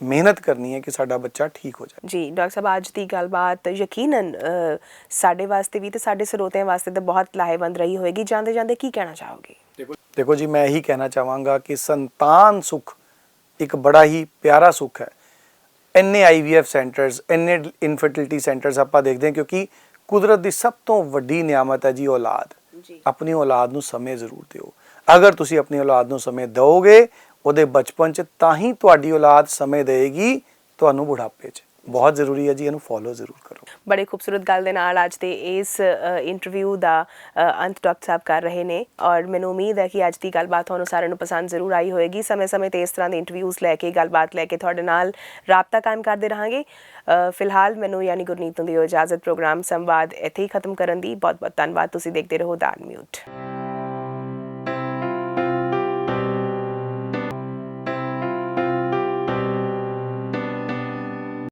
ਮਿਹਨਤ ਕਰਨੀ ਹੈ ਕਿ ਸਾਡਾ ਬੱਚਾ ਠੀਕ ਹੋ ਜਾਏ। ਜੀ ਡਾਕਟਰ ਸਾਹਿਬ, ਅੱਜ ਦੀ ਗੱਲਬਾਤ ਯਕੀਨਨ ਸਾਡੇ ਵਾਸਤੇ ਵੀ ਤੇ ਸਾਡੇ ਸਰੋਤਿਆਂ ਵਾਸਤੇ ਤਾਂ ਬਹੁਤ ਲਾਹੇਵੰਦ ਰਹੀ ਹੋਏਗੀ। ਜਾਂਦੇ ਜਾਂਦੇ ਕੀ ਕਹਿਣਾ ਚਾਹੋਗੇ? ਦੇਖੋ ਜੀ, ਮੈਂ ਇਹੀ ਕਹਿਣਾ ਚਾਹਾਂਗਾ ਕਿ ਸੰਤਾਨ ਸੁੱਖ ਇੱਕ ਬੜਾ ਹੀ ਪਿਆਰਾ ਸੁੱਖ ਹੈ। ਇੰਨੇ IVF ਸੈਂਟਰਸ, ਇੰਨੇ ਇਨਫਰਟਿਲਿਟੀ ਸੈਂਟਰਸ ਆਪਾਂ ਦੇਖਦੇ ਹਾਂ, ਕਿਉਂਕਿ ਕੁਦਰਤ ਦੀ ਸਭ ਤੋਂ ਵੱਡੀ ਨਿਆਮਤ ਹੈ ਜੀ ਔਲਾਦ। ਜੀ ਆਪਣੀ ਔਲਾਦ ਨੂੰ ਸਮੇਂ ਜ਼ਰੂਰ ਦਿਓ। ਅਗਰ ਤੁਸੀਂ ਆਪਣੀ ਔਲਾਦ ਨੂੰ ਸਮੇਂ ਦਿਓਗੇ, ਉਹਦੇ ਬਚਪਨ 'ਚ, ਤਾਂ ਹੀ ਤੁਹਾਡੀ ਔਲਾਦ ਸਮੇਂ ਦੇਗੀ ਤੁਹਾਨੂੰ ਬੁਢਾਪੇ 'ਚ। ਬਹੁਤ ਜ਼ਰੂਰੀ ਹੈ ਜੀ, ਇਹਨੂੰ ਫੋਲੋ ਜ਼ਰੂਰ ਕਰੋ। ਬੜੇ ਖੂਬਸੂਰਤ ਗੱਲ ਦੇ ਨਾਲ ਅੱਜ ਦੇ ਇਸ ਇੰਟਰਵਿਊ ਦਾ ਅੰਤ ਡਾਕਟਰ ਸਾਹਿਬ ਕਰ ਰਹੇ ਨੇ ਔਰ ਮੈਨੂੰ ਉਮੀਦ ਹੈ ਕਿ ਅੱਜ ਦੀ ਗੱਲਬਾਤ ਤੁਹਾਨੂੰ ਸਾਰਿਆਂ ਨੂੰ ਪਸੰਦ ਜ਼ਰੂਰ ਆਈ ਹੋਏਗੀ। ਸਮੇਂ-ਸਮੇਂ ਤੇ ਇਸ ਤਰ੍ਹਾਂ ਦੇ ਇੰਟਰਵਿਊਜ਼ ਲੈ ਕੇ, ਗੱਲਬਾਤ ਲੈ ਕੇ ਤੁਹਾਡੇ ਨਾਲ ਰਾਬਤਾ ਕਾਇਮ ਕਰਦੇ ਰਹਾਂਗੇ। ਫਿਲਹਾਲ ਮੈਨੂੰ ਯਾਨੀ ਗੁਰਨੀਤ ਨੂੰ ਦਿਓ ਇਜਾਜ਼ਤ। ਪ੍ਰੋਗਰਾਮ ਸੰਵਾਦ ਇੱਥੇ ਹੀ ਖਤਮ ਕਰਨ ਦੀ। ਬਹੁਤ ਬਹੁਤ ਧੰਨਵਾਦ। ਤੁਸੀਂ ਦੇਖਦੇ ਰਹੋ ਦਾ ਅਨਮਿਊਟ।